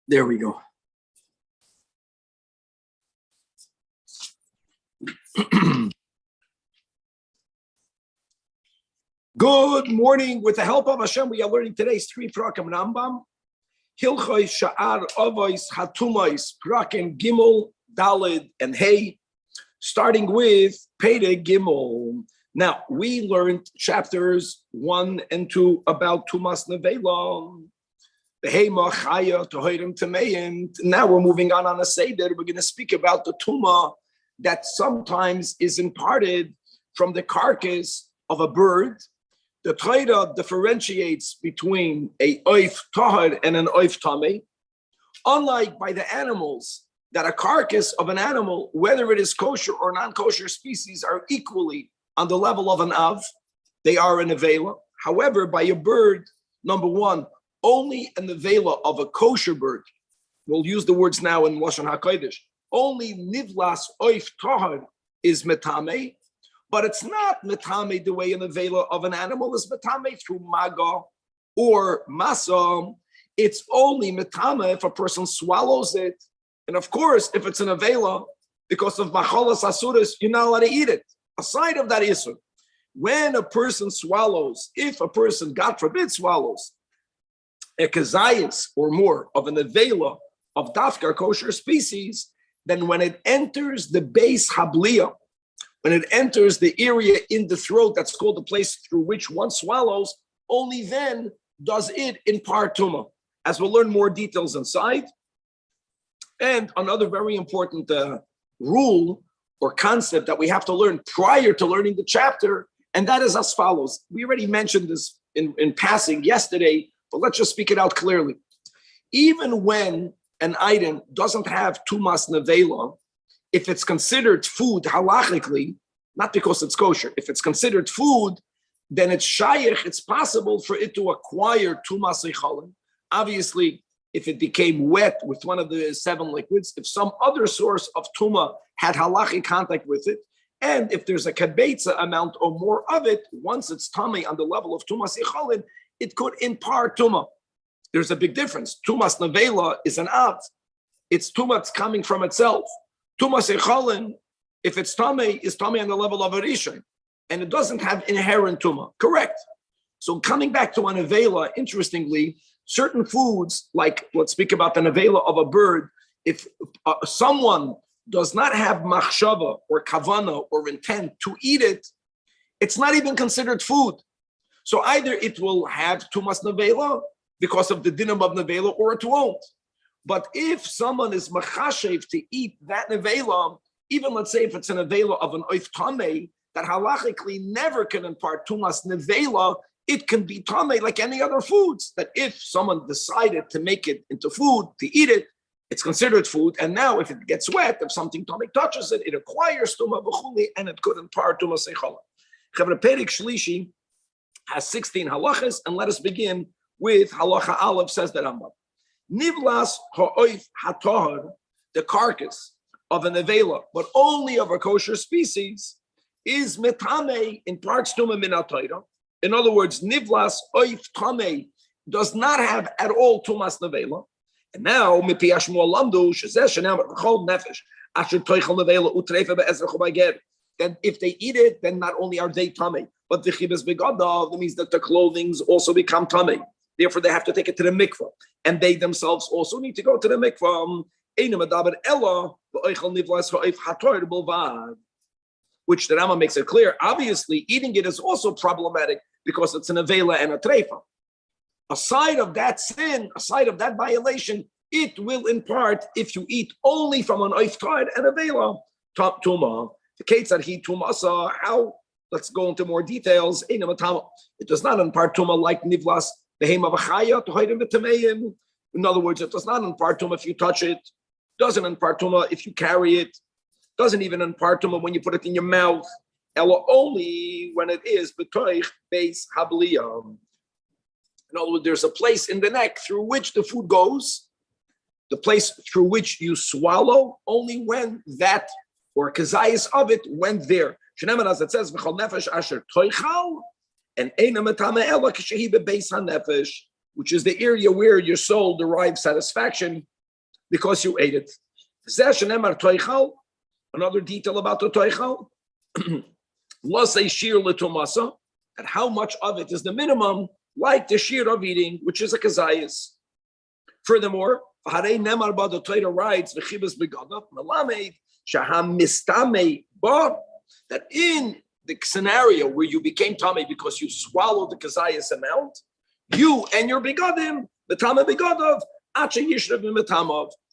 There we go. Good morning. With the help of Hashem, we are learning today's 3 Prakim Rambam. Hilchoi Sha'ar Avos Hatumos Prakim Gimel, Dalid, and Hey, starting with Perek Gimel. Now, we learned chapters 1 and 2 about Tumas Nevela. Now we're moving on a Seder. We're going to speak about the Tuma that sometimes is imparted from the carcass of a bird. The Torah differentiates between a oif tahar and an oif tameh. Unlike by the animals, that a carcass of an animal, whether it is kosher or non-kosher species, are equally on the level of an av. They are an avela. However, by a bird, number one, only an avela of a kosher bird, we'll use the words now in Lashon HaKodesh, only nivlas oif tahar is metame, but it's not metame the way an avela of an animal is metame through maga or masa. It's only metame if a person swallows it. And of course, if it's an avela, because of machalas asuras, you're not allowed to eat it. Aside of that issue, when a person swallows, if a person, God forbid, swallows a kazayas or more of an avela of dafkar kosher species, then when it enters the base habliya, when it enters the area in the throat that's called the place through which one swallows, only then does it impart tumah. As we'll learn more details inside. And another very important rule or concept that we have to learn prior to learning the chapter, and that is as follows. We already mentioned this in passing yesterday, but let's just speak it out clearly. Even when an item doesn't have tumas nevela, if it's considered food halachically, not because it's kosher, if it's considered food, then it's shayich, it's possible for it to acquire tumas echalim. Obviously, if it became wet with one of the 7 liquids, if some other source of tuma had halachic contact with it, and if there's a kabetza amount or more of it, once it's tummy on the level of tumas echalim, it could impart tuma. There's a big difference. Tumas nevela is an av. It's tumas coming from itself. Tumas echalim, if it's tummy, is tummy on the level of a rishon, and it doesn't have inherent tuma. Correct. So coming back to an nevela, interestingly, certain foods, like let's speak about the nevela of a bird, if someone does not have machshava or kavana or intent to eat it, it's not even considered food. So either it will have tumas nevela because of the dinam of nevela, or it won't. But if someone is machashev to eat that nevela, even let's say if it's an nevela of an oif tameh, that halachically never can impart tumas nevela, it can be tameh like any other foods. That if someone decided to make it into food, to eat it, it's considered food. And now if it gets wet, if something tameh touches it, it acquires tumah b'chuli, and it could impart tumas echalim. Chavra Perek Shlishi has 16 halachas, and let us begin with halacha aleph, says the Rambam. Nivlas ha'oif hatohar, the carcass of an avela, but only of a kosher species, is metame in parts tumah min ha'torah. In other words, nivlas oif tameh does not have at all tumas nevela. And now mipi Shmuel lamdu shezeh shenam chol nefesh asher toichel nevela utreifa be'ezer chobager. Then if they eat it, then not only are they tameh, but the chibes begadav, that means that the clothings also become tameh. Therefore, they have to take it to the mikvah, and they themselves also need to go to the mikvah. Which the Rambam makes it clear. Obviously, eating it is also problematic because it's an avela and a treifa. Aside of that sin, aside of that violation, it will impart if you eat only from an oif tahar and avela tuma. The case that he tumasa, how? Let's go into more details. It does not impart tuma like nivlas. In other words, it does not impart tuma if you touch it, doesn't impart tuma if you carry it, doesn't even impart tuma when you put it in your mouth, only when it is betoich beis habliya. In other words, there's a place in the neck through which the food goes, the place through which you swallow, only when that or kazayas of it went there. As it says, and which is the area where your soul derives satisfaction because you ate it. Another detail about the toichal, that how much of it is the minimum, like the shear of eating, which is a kazayas. Furthermore, the Torah writes that in the scenario where you became tummy because you swallowed the kazayas amount, you and your begadim, the tama begadav,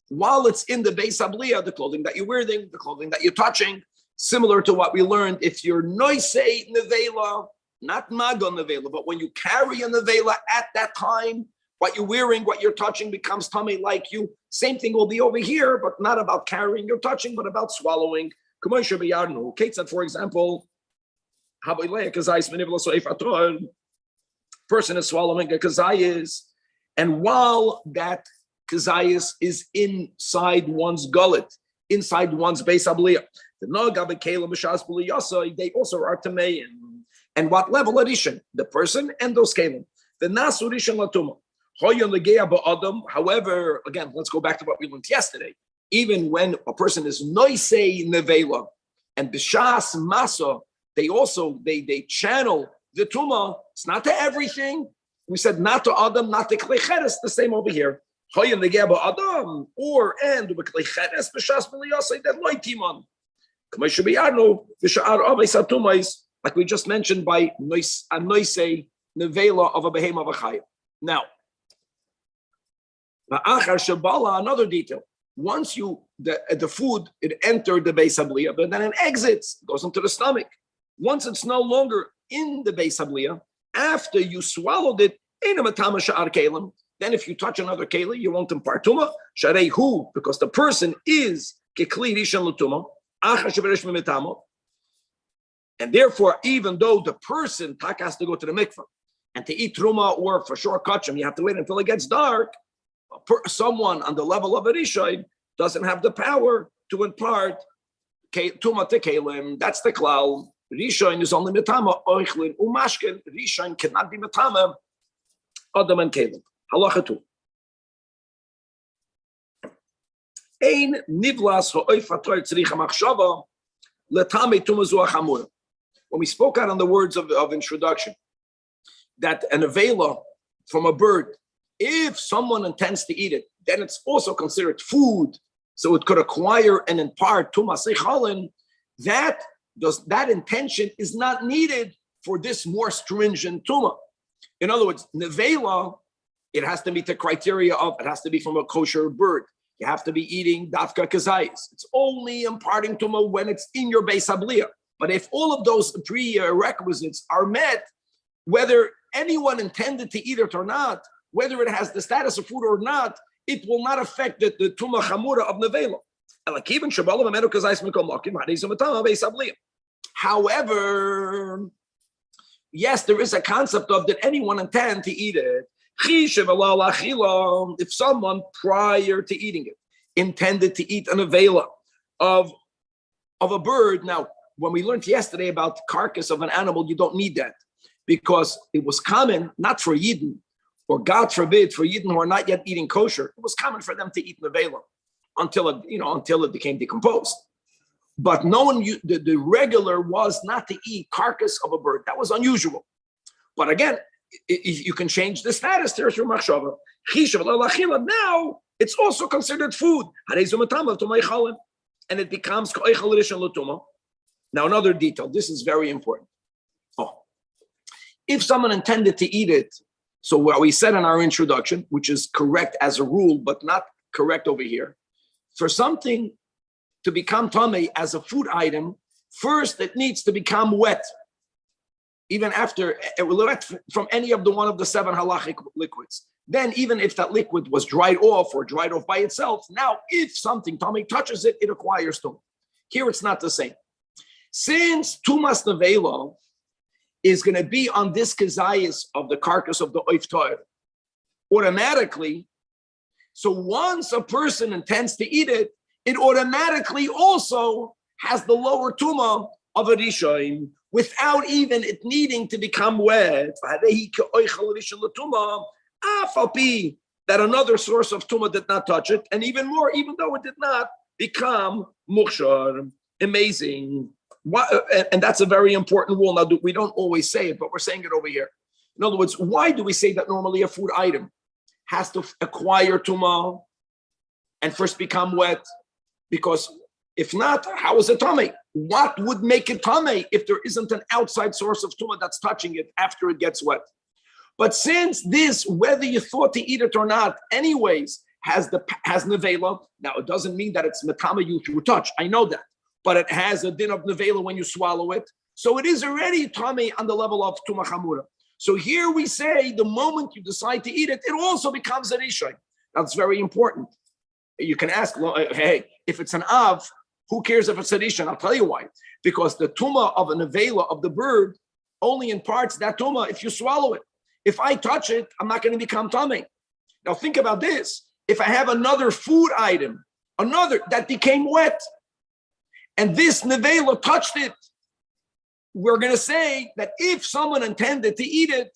while it's in the Beis Abliya, the clothing that you're wearing, the clothing that you're touching, similar to what we learned, if you're noisei nevela, not maga nevela, but when you carry a nevela at that time, what you're wearing, what you're touching becomes tummy like you. Same thing will be over here, but not about carrying or touching, but about swallowing. Kate said, for example, person is swallowing a kazayas, and while that kazayas is inside one's gullet, inside one's Beis Abliya, they also are tamein. And what level addition? The person and those kelim. The nasu rishon latuma. However, again, let's go back to what we learned yesterday. Even when a person is noisei nevela and b'shas masa, they channel the tuma. It's not to everything. We said not to adam, not to klei cheres. The same over here. Or and b'klei b'shas b'liyasei that loy timan. Like we just mentioned by noisei nevela of a behema of a chayim. Now, another detail. Once the food, it entered the Beis Abliya, but then it exits, goes into the stomach. Once it's no longer in the Beis Abliya, after you swallowed it, then if you touch another keli, you won't impart tuma. Sharehu, because the person is kekli rishon l'tuma, and therefore, even though the person has to go to the mikvah and to eat truma or for sure kachim, you have to wait until it gets dark. Someone on the level of a rishon doesn't have the power to impart tuma to kelim. That's the klal. Rishon is only metama oichlin umashkin. Rishon cannot be metama adam and kelim. Halacha 2. Ein nivlas ha'oif ha'tor tzrich ha'machshava letame tuma zu ha'chamura. When we spoke out on the words of introduction, that an avela from a bird, if someone intends to eat it, then it's also considered food, so it could acquire and impart tumas echalin. That intention is not needed for this more stringent tuma. In other words, nevela, it has to meet the criteria of it has to be from a kosher bird. You have to be eating dafka kazayis. It's only imparting tuma when it's in your Beis Abliya. But if all of those prerequisites are met, whether anyone intended to eat it or not, whether it has the status of food or not, it will not affect the tuma chamura of nevela. However, yes, there is a concept of did anyone intend to eat it? If someone prior to eating it intended to eat an avela of a bird. Now, when we learned yesterday about the carcass of an animal, you don't need that because it was common, not for Yidden, or God forbid, for Yidden who are not yet eating kosher, it was common for them to eat nevela until it became decomposed. But no one, the regular was not to eat carcass of a bird. That was unusual. But again, you can change the status there through machshava. Now it's also considered food, and it becomes ko'echal rishon l'tuma. Now another detail. This is very important. If someone intended to eat it, so what we said in our introduction, which is correct as a rule, but not correct over here, for something to become tamei as a food item, first it needs to become wet. Even after from any of one of the 7 halachic liquids. Then even if that liquid was dried off or dried off by itself, now if something tamei touches it, it acquires tumah. Here it's not the same. Since tumas nevela is going to be on this kazayas of the carcass of the oif toir, automatically, so once a person intends to eat it, it automatically also has the lower tumah of a rishon, without even it needing to become wet. Afalpi, that another source of tumah did not touch it, and even more, even though it did not become mukhshar. Amazing. And that's a very important rule. Now, we don't always say it, but we're saying it over here. In other words, why do we say that normally a food item has to acquire tumah and first become wet? Because if not, how is it tummy? What would make it tummy if there isn't an outside source of tumah that's touching it after it gets wet? But since this, whether you thought to eat it or not, anyways, has nevela. Now it doesn't mean that it's metama you through touch. I know that, but it has a din of nevela when you swallow it. So it is already tummy on the level of tumah chamura. So here we say the moment you decide to eat it, it also becomes a rishon. That's very important. You can ask, hey, if it's an av, who cares if it's a rishon? I'll tell you why. Because the tumah of a nevela of the bird only imparts that tumah if you swallow it. If I touch it, I'm not going to become tummy. Now think about this. If I have another food item, another that became wet, and this nevela touched it, we're going to say that if someone intended to eat it,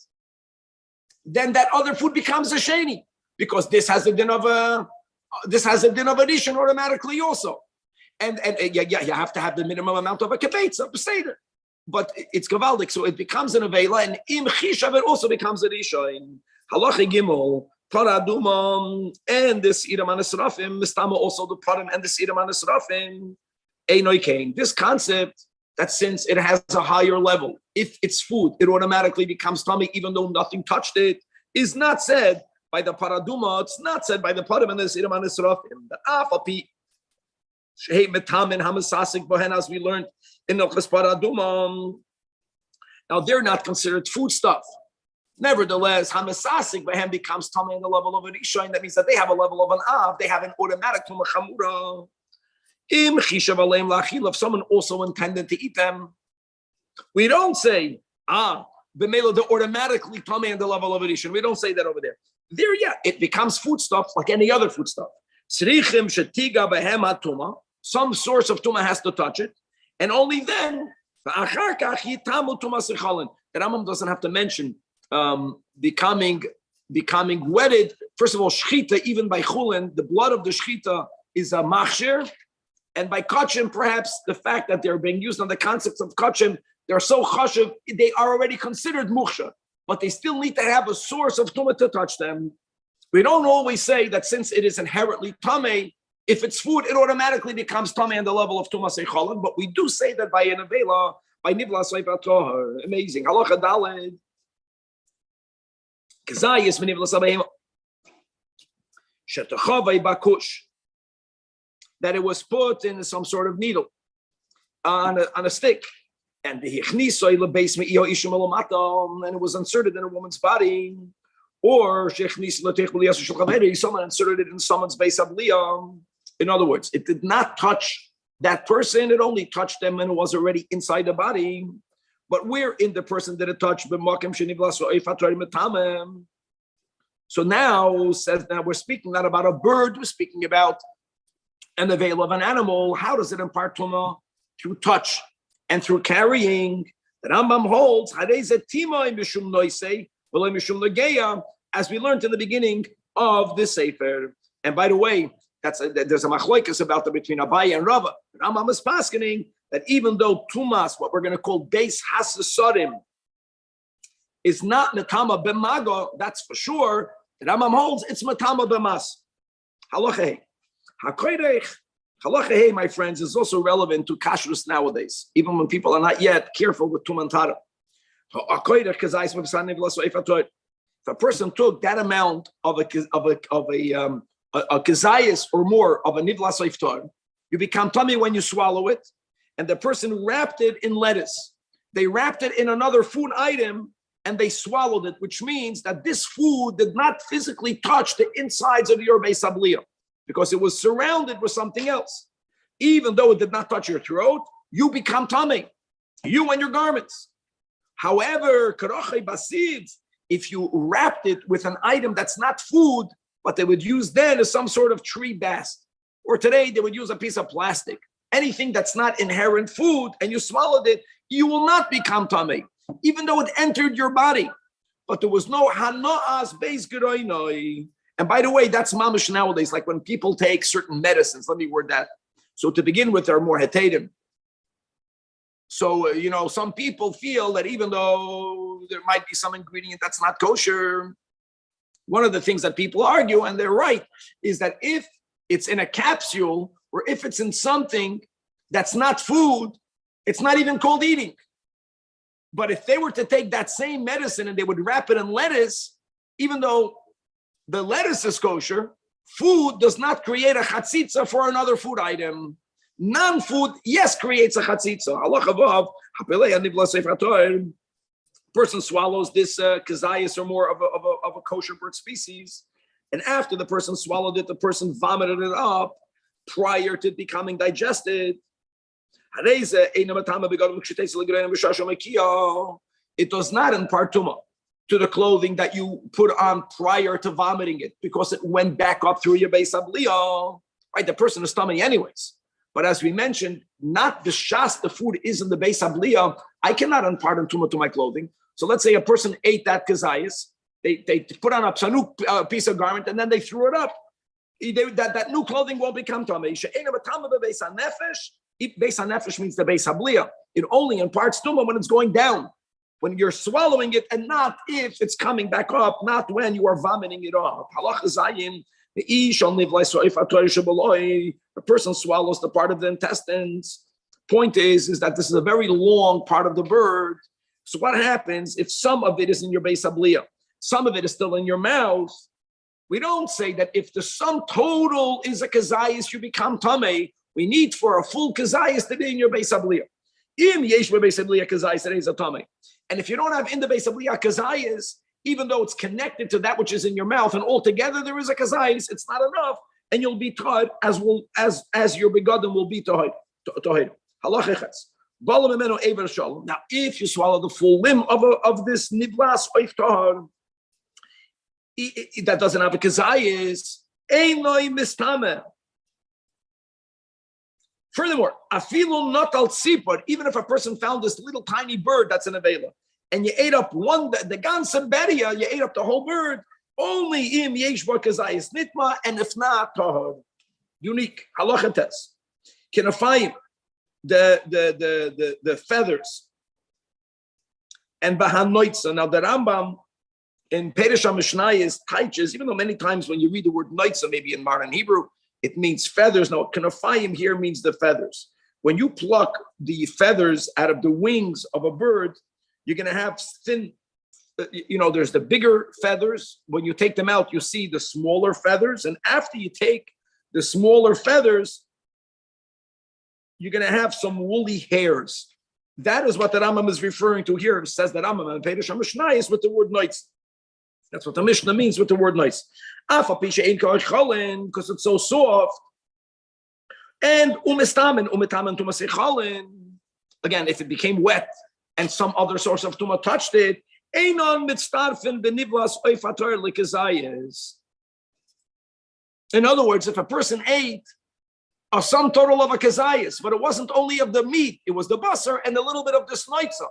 then that other food becomes a sheni, because this has a din of addition automatically also. And you have to have the minimum amount of a kibetz, a seder. But it's gavaldik, so it becomes an avela, and im chishav it also becomes a rishon. Halacha gimel, paradumam, and this idam anesrafim, mistama also the param and this idam anesrafim, einoi kain. This concept that since it has a higher level, if it's food, it automatically becomes tummy, even though nothing touched it, is not said by the paraduma. It's not said by the param and this idam anesrafim. The afapi. As we learned in Nochas Paradumam. Now they're not considered foodstuff. Nevertheless, Hamasasik Bahem becomes tummy in the level of an Ishain. That means that they have a level of an Av, they have an automatic Tumah Chamura. Im Chishav Aleim Lachil, if someone also intended to eat them, we don't say, B'mela, they're automatically tummy in the level of an Ishain. We don't say that over there. There, yeah, it becomes foodstuff like any other foodstuff. Tzrichim shetiga behem hatuma. Some source of tuma has to touch it, and only then. The Rambam doesn't have to mention becoming wetted. First of all, shchita, even by chulin, the blood of the shchita is a machshir, and by kachim, perhaps the fact that they're being used on the concepts of kachim, they're so chashiv, they are already considered muksha, but they still need to have a source of tuma to touch them. We don't always say that since it is inherently tamei, if it's food, it automatically becomes tamei on the level of tumas echolim. But we do say that by an avela, by nivla soifa tohar. Amazing. Halacha daled. Kazayis menivla sabayim. Shetachavay bakush. That it was put in some sort of needle on a stick, and the hichnisoy lebeis me'io ishum elomatam, and it was inserted in a woman's body. Or someone inserted it in someone's base abliyah. In other words, it did not touch that person, it only touched them and it was already inside the body. But where in the person did it touch? So now we're speaking not about a bird, we're speaking about an avail of an animal. How does it impart tumah? Through touch and through carrying. The Rambam holds, as we learned in the beginning of this sefer. And by the way, there's a machloikas about that between Abaye and Rava. Rambam is paskening that even though tumas, what we're going to call beis hasasadim, is not metama b'mago, that's for sure. The Rambam holds it's metama b'mas. Halacha hey, my friends, is also relevant to kashrus nowadays, even when people are not yet careful with tumantara. If a person took that amount of a kazayas or more of a nivla soiftar, you become tummy when you swallow it, and the person wrapped it in lettuce. They wrapped it in another food item and they swallowed it, which means that this food did not physically touch the insides of your beis abliyah because it was surrounded with something else. Even though it did not touch your throat, you become tummy, you and your garments. However, karachei basid, if you wrapped it with an item that's not food, but they would use then as some sort of tree bast, or today they would use a piece of plastic, anything that's not inherent food, and you swallowed it, you will not become tummy, even though it entered your body. but there was no hana'as beis geroinoi. And by the way, that's mamish nowadays, like when people take certain medicines. Let me word that. So to begin with, they're more hetatim. So, some people feel that even though there might be some ingredient that's not kosher, one of the things that people argue, and they're right, is that if it's in a capsule or if it's in something that's not food, it's not even called eating. But if they were to take that same medicine and they would wrap it in lettuce, even though the lettuce is kosher, food does not create a chatzitza for another food item. Non-food, yes, creates a chatzitza. Person swallows this kazayas or more of a kosher bird species, and after the person swallowed it, the person vomited it up prior to becoming digested. It does not impart tumah to the clothing that you put on prior to vomiting it, because it went back up through your beis abliya. Right, the person is tummy anyways. But as we mentioned, not the shas, the food is in the beis abliya. I cannot impart tumah to my clothing. So let's say a person ate that kazayas, they put on a psanuk piece of garment, and then they threw it up. That new clothing will become tumah. Beis hanefesh means the beis habliya. It only imparts tumah when it's going down, when you're swallowing it, and not if it's coming back up, not when you are vomiting it up. Halacha zayin, a person swallows the part of the intestines. Point is that this is a very long part of the bird. So what happens if some of it is in your beis habliya, some of it is still in your mouth? We don't say that if the sum total is a kazayas, you become tamei. We need for a full kazayas to be in your beis habliya. And if you don't have in the beis habliya kazayas, even though it's connected to that which is in your mouth, and altogether there is a kazayas, it's not enough, and you'll be taught as your begadim will be taught. Now, if you swallow the full limb of this nivlas oif tahar, that doesn't have a kazayas, einoi mistame. Furthermore, afilu not al tzipor, even if a person found this little tiny bird that's in a vela, and you ate up the ganze beria, you ate up the whole bird, only im yesh bar kazayas nitma, and if not, tahor. Unique. Halacha test. Kenafayim, the feathers, and bahanoitza. Now the Rambam in Perish HaMishnayos teaches, even though many times when you read the word noitza, maybe in modern Hebrew, it means feathers. No, kanafayim here means the feathers. When you pluck the feathers out of the wings of a bird, you're going to have thin, there's the bigger feathers. When you take them out, you see the smaller feathers. And after you take the smaller feathers, you're going to have some woolly hairs. That is what the Rambam is referring to here. It says that Rambam and Perish HaMishnayos with the word noitz. That's what the Mishnah means with the word nice. Because it's so soft. And umestamen tumasechalin. Again, if it became wet and some other source of tuma touched it, einon mitztarfin beniblas oifator likazayis. In other words, if a person ate a sum total of a kazayis, but it wasn't only of the meat, it was the basar and a little bit of the snoitza.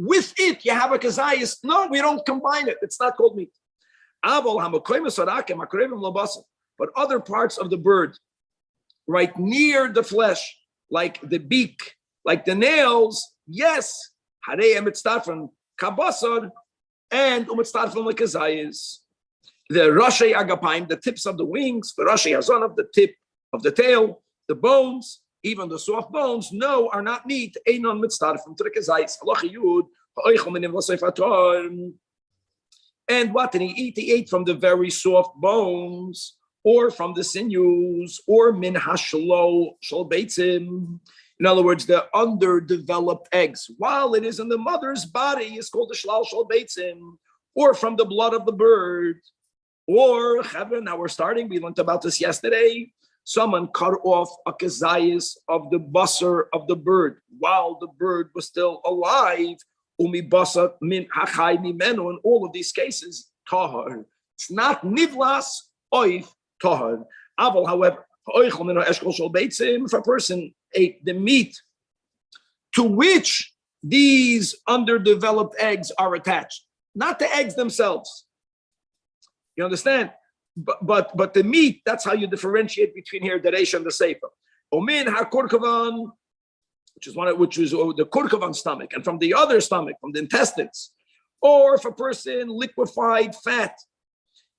With it, you have a kazayis. No, we don't combine it. It's not called meat. But other parts of the bird, right near the flesh, like the beak, like the nails, yes, harei mitztarfin kabasar and umitztarfin lekazayis. The rashi agapayim, the tips of the wings, the rashi hazon of the tip of the tail, the bones, even the soft bones, no, are not meat. Einon mitztarfin to the kazayis. Halacha yud ha'oichel minim v'seifator. And what did he eat? He ate from the very soft bones, or from the sinews, or min hashlo shel beitzim. In other words, the underdeveloped eggs. While it is in the mother's body, it's called the shlal shel beitzim, or from the blood of the bird. Or, now we're starting, we learned about this yesterday, someone cut off a kazayas of the basar of the bird while the bird was still alive. In all of these cases, tahar. It's not nivlas oif tahar. Aval, however, if a person ate the meat to which these underdeveloped eggs are attached, not the eggs themselves. You understand? But the meat, that's how you differentiate between here the Reish and the Sefer. Omin ha-kurkavan, which is the kurkavan stomach, and from the other stomach, from the intestines. Or if a person liquefied fat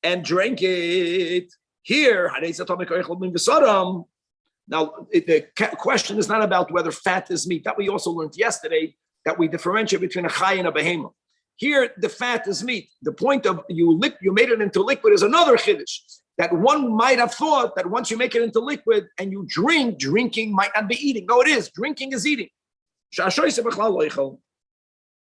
and drank it, here, now the question is not about whether fat is meat. That we also learned yesterday, that we differentiate between a chay and a behemoth. Here, the fat is meat. The point of you made it into liquid is another chiddush. That one might have thought that once you make it into liquid and you drink, drinking might not be eating. No, it is. Drinking is eating.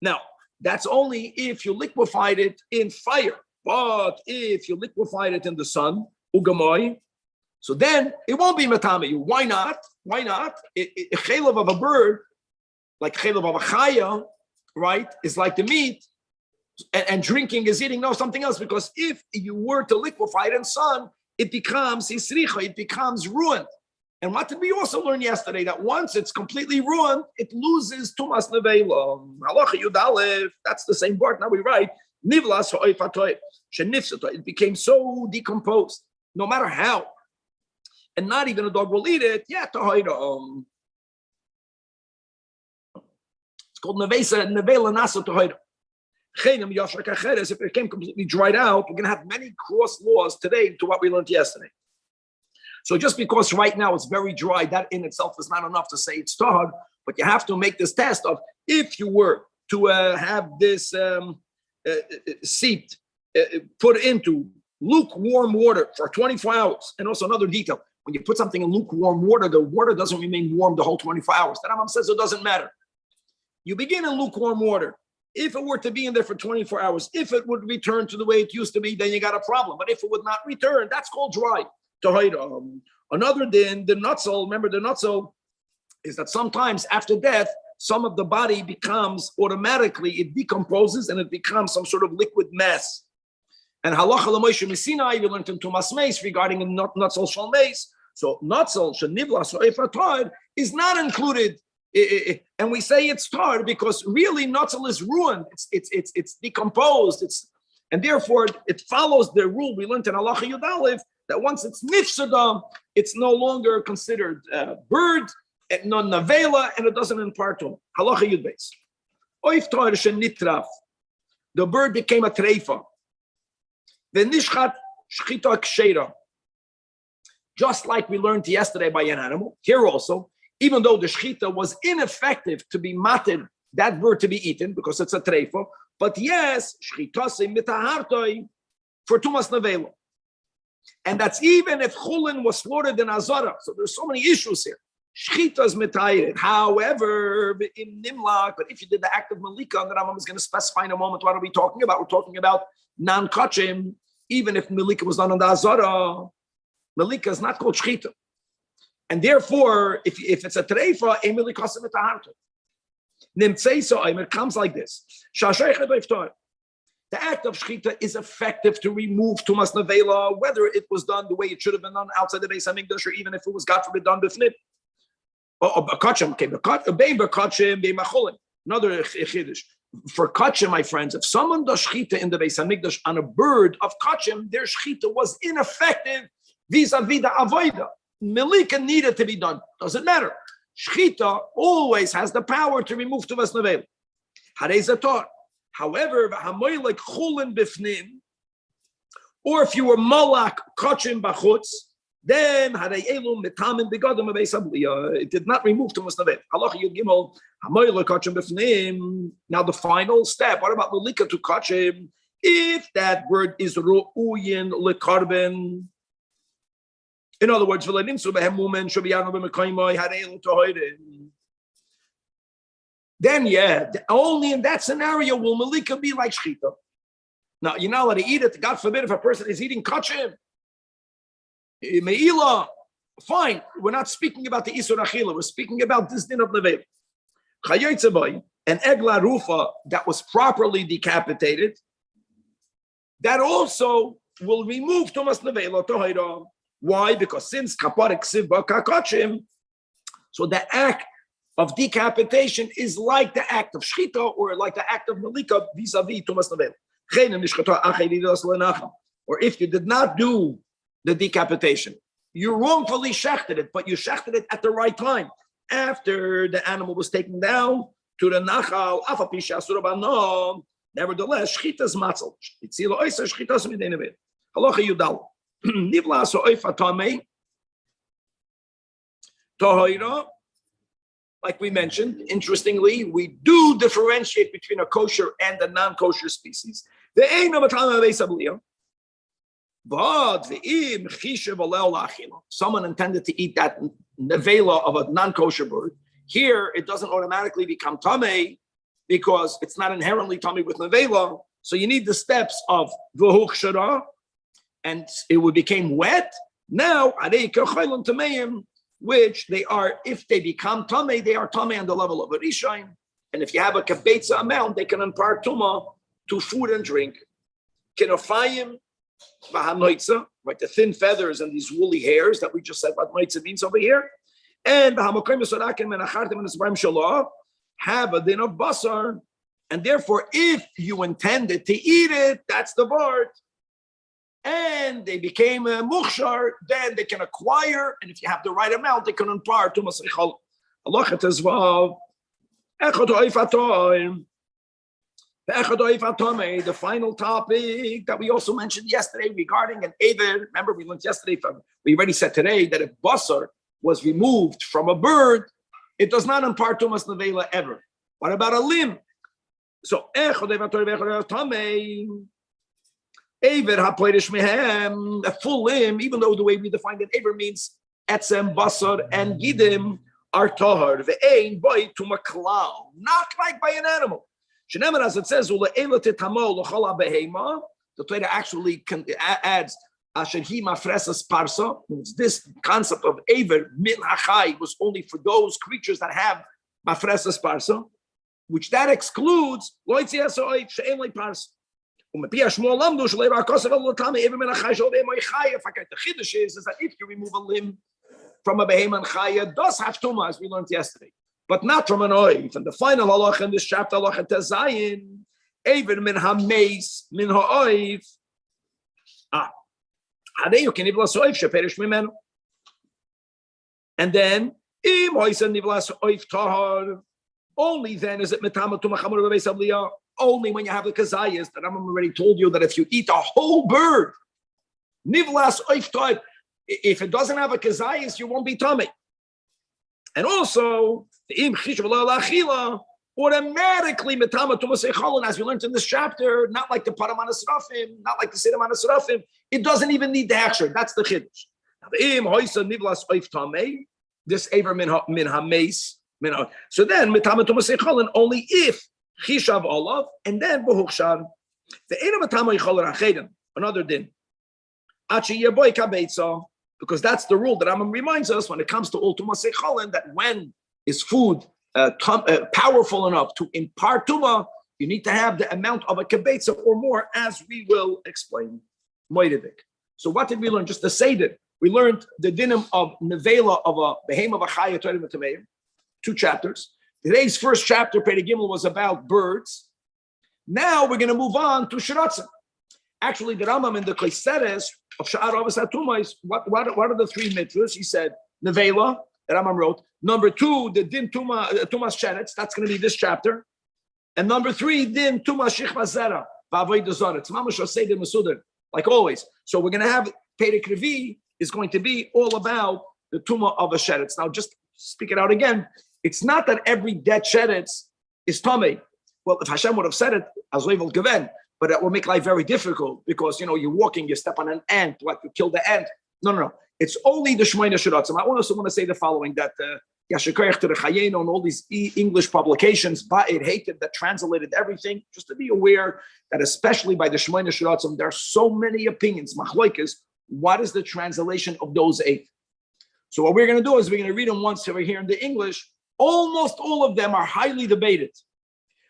Now, that's only if you liquefied it in fire. But if you liquefied it in the sun, ugamoy, so then it won't be matame. Why not? Why not? A chaylev of a bird, like chaylev of a chaya, right, is like the meat, and drinking is eating. No, something else. Because if you were to liquefy it in sun, it becomes hisricha, it becomes ruined. And what did we also learn yesterday? That once it's completely ruined, it loses tumas nevela. Halacha Yud Aleph. That's the same word. Now we write nivlas ha'oifatoy shenifsatoy. It became so decomposed, no matter how. And not even a dog will eat it. Yeah, tohoida. It's called nevela nasa tohoida. If it became completely dried out, we're going to have many cross laws today to what we learned yesterday. So just because right now it's very dry, that in itself is not enough to say it's tahar, but you have to make this test of if you were to have this seeped, put into lukewarm water for 24 hours. And also another detail, when you put something in lukewarm water, the water doesn't remain warm the whole 24 hours. The Rambam says it doesn't matter. You begin in lukewarm water. If it were to be in there for 24 hours, if it would return to the way it used to be, then you got a problem. But if it would not return, that's called dry. Another din, the nutzel, remember the nutzel is that sometimes after death, some of the body becomes automatically, it decomposes and it becomes some sort of liquid mass. And halacha l'moishe misinai, we learned in Tumas Meis regarding nutzel shal meis. So nutzel shenivlas ha'efatad is not included. And we say it's tar because really nutzel is ruined. It's decomposed. And therefore it follows the rule we learned in halacha Yud Aleph that once it's nifsada, it's no longer considered bird, non navela, and it doesn't impart to him. Halacha Yud Beis. Oif tar shenitraf. The bird became a treifa. The nishchat shchita ksheira. Just like we learned yesterday by an animal, here also, even though the shchita was ineffective to be mated, that bird to be eaten because it's a treifa, but yes, shchitase mitahartoi for tumas nevela. And that's even if chulin was slaughtered in Azara. So there's so many issues here. Shchita is mitayred. However, in nimlak, but if you did the act of malika, and the Rambam is going to specify in a moment what are we talking about. We're talking about non-kachim, even if malika was done on the Azara. Malika is not called shchita. And therefore, if it's a treifa, a malika is mitahartoi. It comes like this. The act of shechita is effective to remove tumas nevela, whether it was done the way it should have been done outside the Beis Hamikdash, or even if it was, God forbid, done b'fnip. Another chiddush. For kachim, my friends, if someone does shechita in the Beis Hamikdash on a bird of kachim, their shechita was ineffective vis-a-vis the avoida. Melika needed to be done. Doesn't matter. Shechita always has the power to remove tumas nevela. Harei zator. However, like chulin bifnim, or if you were malak kachim bachutz, then it did not remove tumas nevela. Halacha Yud Gimel, hamoy kachim bifnim. Now the final step. What about malika to kachim? If that word is ru'uyin lekarben, in other words, then only in that scenario will malika be like shchita. Now, you're not allowed to eat it. God forbid if a person is eating kachim, me'ila, fine. We're not speaking about the isur achila. We're speaking about this din of nevela. Chayotze, an egla rufa that was properly decapitated, that also will remove tumas nevela tohira. Why? Because since kaparik siv kachim, so the act of decapitation is like the act of shchita or like the act of malika vis-a-vis tumas nevela. Or if you did not do the decapitation, you wrongfully shechted it, but you shechted it at the right time, after the animal was taken down to the nachal. Nevertheless, shchitas matzel. Itzila oisa shchitas mideinavit. Halacha yudal. Nivlas oifa tamei. Tohoira. Like we mentioned, interestingly, we do differentiate between a kosher and a non-kosher species. The ain of a tama beisabliya. But someone intended to eat that nevela of a non-kosher bird. Here, it doesn't automatically become tamei because it's not inherently tamei with nevela. So you need the steps of v'huchshara, and it would become wet. Now, which they are, if they become tamei, they are tamei on the level of a rishon. And if you have a kabetza amount, they can impart tuma to food and drink. Kinofayim. Right, the thin feathers and these woolly hairs that we just said what noitza means over here, and have a din of basar, and therefore, if you intended to eat it, that's the word, and they became a mukhshar, then they can acquire, and if you have the right amount, they can impart to masrichal. Allah as well. The final topic that we also mentioned yesterday regarding an aver. Remember, we learned yesterday, we already said today that if basar was removed from a bird, it does not impart tumas nevela ever. What about a limb? So, a full limb, even though the way we defined an aver means etzem, basar, and gidim are tahar. Ve'ein boy to maklal, not like by an animal. As it says, the Torah actually adds this concept of aver min hachai was only for those creatures that have mafresas parsa, which that excludes The chiddush is that if you remove a limb from a behemoth chaya, it does have tumah, as we learned yesterday, but not from an oif. And the final halacha in this chapter, halacha tezayin, even min hameis min ha'oif. Hadeyu can nivlas oif sheperish mimenu. And then im hoisen nivlas oif tahar. Only then is it metama tu machamur bebeis abliya. Only when you have the kazayas that Rambam already told you that if you eat a whole bird, nivlas oif tahar. If it doesn't have a kazayas, you won't be tummy. And also, automatically, as we learned in this chapter, not like the Paraman Asrafim, not like the Sedaman Asrafim, it doesn't even need the action. That's the chiddush. This aver min hameis. So then, only if Chishav Olav, and then Behuchshar. Another din. Because that's the rule that Rambam reminds us when it comes to all Tumah Sechalin, that when is food powerful enough to impart Tumah, you need to have the amount of a kibetza or more, as we will explain. So what did we learn? Just to say that we learned the dinim of nevela of a behemoth of a chaya, 2 chapters. Today's first chapter, Perek Gimel, was about birds. Now we're going to move on to shiratzim. Actually, the Rambam in the Kaiseres of Sha'ar Avos HaTumais, what are the 3 mitzvahs? He said, Nevela, that Rambam wrote. Number 2, the Din Tumas Sheretz, that's going to be this chapter. And number 3, Din Tumas Shichva Zera, V'avoid Zoretz. Mamash Osei de Mesudar, like always. So we're going to have, Perek Revi is going to be all about the Tumah of a Sheretz. Now, just speak it out again. It's not that every dead Sheretz is Tamei. Well, if Hashem would have said it, Azoi will given. But that will make life very difficult because, you're walking, you step on an ant, you kill the ant. No. It's only the Shmoyne Shiratzim. I also want to say the following, that Yashikoyach to the Chayeno and all these English publications, it hated that translated everything, just to be aware that especially by the Shmoyne Shiratzim, there are so many opinions, machloikas. What is the translation of those 8? So what we're going to do is we're going to read them once over here in the English. Almost all of them are highly debated.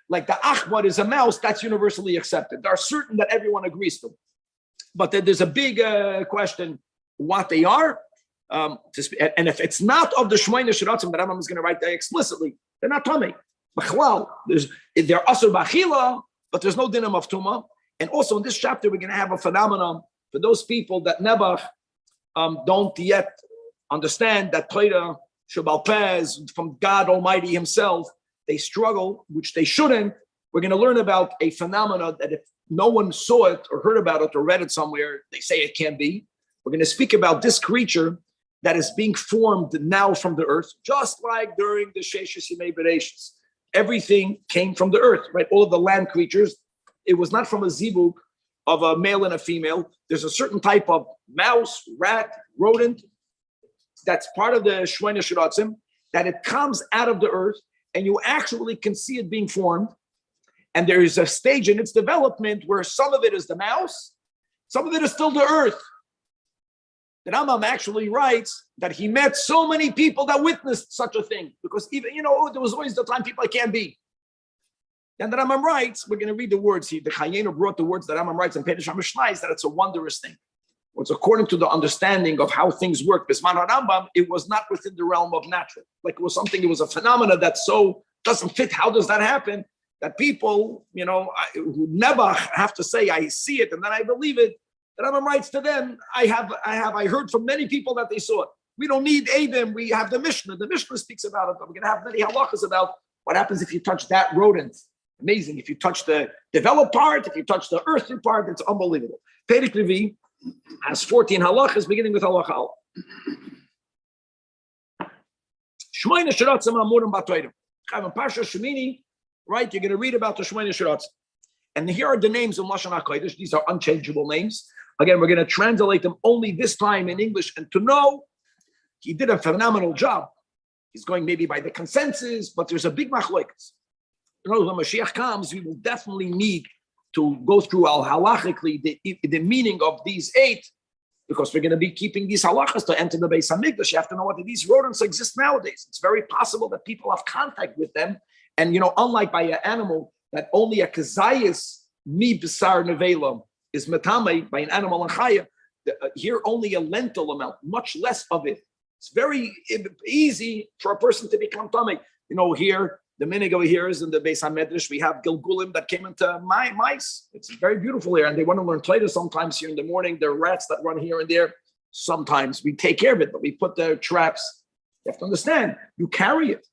Like the achbar is a mouse, that's universally accepted. There are certain that everyone agrees to. But there's a big question what they are. And if it's not of the Shmoyne Shiratzim, the Rambam is going to write there explicitly, they're not tummy. They're asur b'achila, but there's no dinam of tumah. And also in this chapter, we're going to have a phenomenon for those people that never don't yet understand that Torah Shabbat Pez from God Almighty Himself. They struggle, which they shouldn't. We're going to learn about a phenomenon that if no one saw it or heard about it or read it somewhere, they say it can't be. We're going to speak about this creature that is being formed now from the earth, just like during the Sheshes Yemei Bereshis. Everything came from the earth, right? All of the land creatures. It was not from a zibuk of a male and a female. There's a certain type of mouse, rat, rodent that's part of the Shweina Shiratzim, that it comes out of the earth and you actually can see it being formed. And there is a stage in its development where some of it is the mouse, some of it is still the earth. The Rambam actually writes that he met so many people that witnessed such a thing, because even, there was always the time people can't be. And the Rambam writes, we're going to read the words here. The Chayenu brought the words that Rambam writes in Perush HaMishnah, that it's a wondrous thing. It's according to the understanding of how things work. Bisman HaRambam, it was not within the realm of natural. Like it was a phenomena that so doesn't fit. How does that happen? That people, who never have to say, I see it and then I believe it. The Rambam writes to them, I heard from many people that they saw it. We don't need Adam. We have the Mishnah. The Mishnah speaks about it. But we're going to have many halachas about what happens if you touch that rodent. Amazing. If you touch the developed part, if you touch the earthy part, it's unbelievable. Perek Levi has 14 halachas, beginning with halacha al. Shmoyne Shiratzim Amurim Batoirim. Parsha Shemini, right? You're going to read about the Shmoyne Shiratzim. And here are the names in Lashon HaKodesh. These are unchangeable names. Again, we're going to translate them only this time in English. And to know, he did a phenomenal job. He's going maybe by the consensus, but there's a big machlokes. When Mashiach comes, we will definitely need to go through halachically the meaning of these 8, because we're going to be keeping these halachas to enter the Beis Hamikdash. You have to know what these rodents exist nowadays. It's very possible that people have contact with them. And, unlike by an animal, that only a kazayas mi b'sar nevelam is metame by an animal and chaya. Here only a lentil amount, much less of it. It's very easy for a person to become tamei. Here the minig over here is in the Beis HaMedrash. We have gilgulim that came into mice. It's very beautiful here, and they want to learn Torah sometimes here in the morning. There are rats that run here and there. Sometimes we take care of it, but we put the traps. You have to understand, you carry it.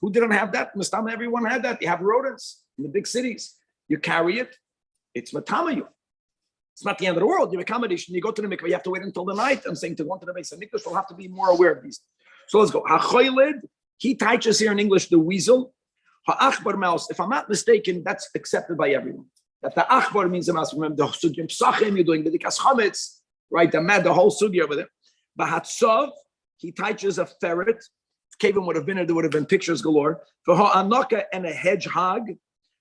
Who didn't have that? Mustama, everyone had that. You have rodents in the big cities. You carry it, it's matamayu. It's not the end of the world. You accommodation. You go to the mikveh, you have to wait until the night. I'm saying to go to the Beis Hamikdash, we'll have to be more aware of these. So let's go. Hachoyled, he teaches here in English the weasel. Ha'achbar mouse, if I'm not mistaken, that's accepted by everyone. That the achbar means the mouse. Remember the sugyim psachim, you're doing b'dikas chametz, right? The whole sugya over there. B'hatzov, he teaches a ferret. If Kevin would have been there, there would have been pictures galore. For ha'anaka and a hedgehog.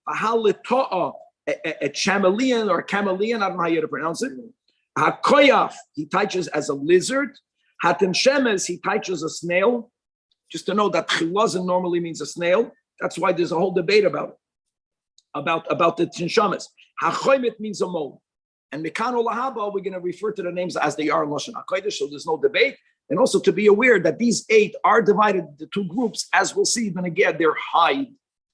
A chameleon or a chameleon, I don't know how you to pronounce it. HaKoyaf, he teaches as a lizard. Hatan Shemes, he teaches a snail. Just to know that chilazin normally means a snail. That's why there's a whole debate about it, about the tinshames. HaChoymet means a mole. And Mikano Lahaba, we're going to refer to the names as they are in Lashon HaKodesh, so there's no debate. And also to be aware that these 8 are divided into 2 groups, as we'll see. Then again, they're hide.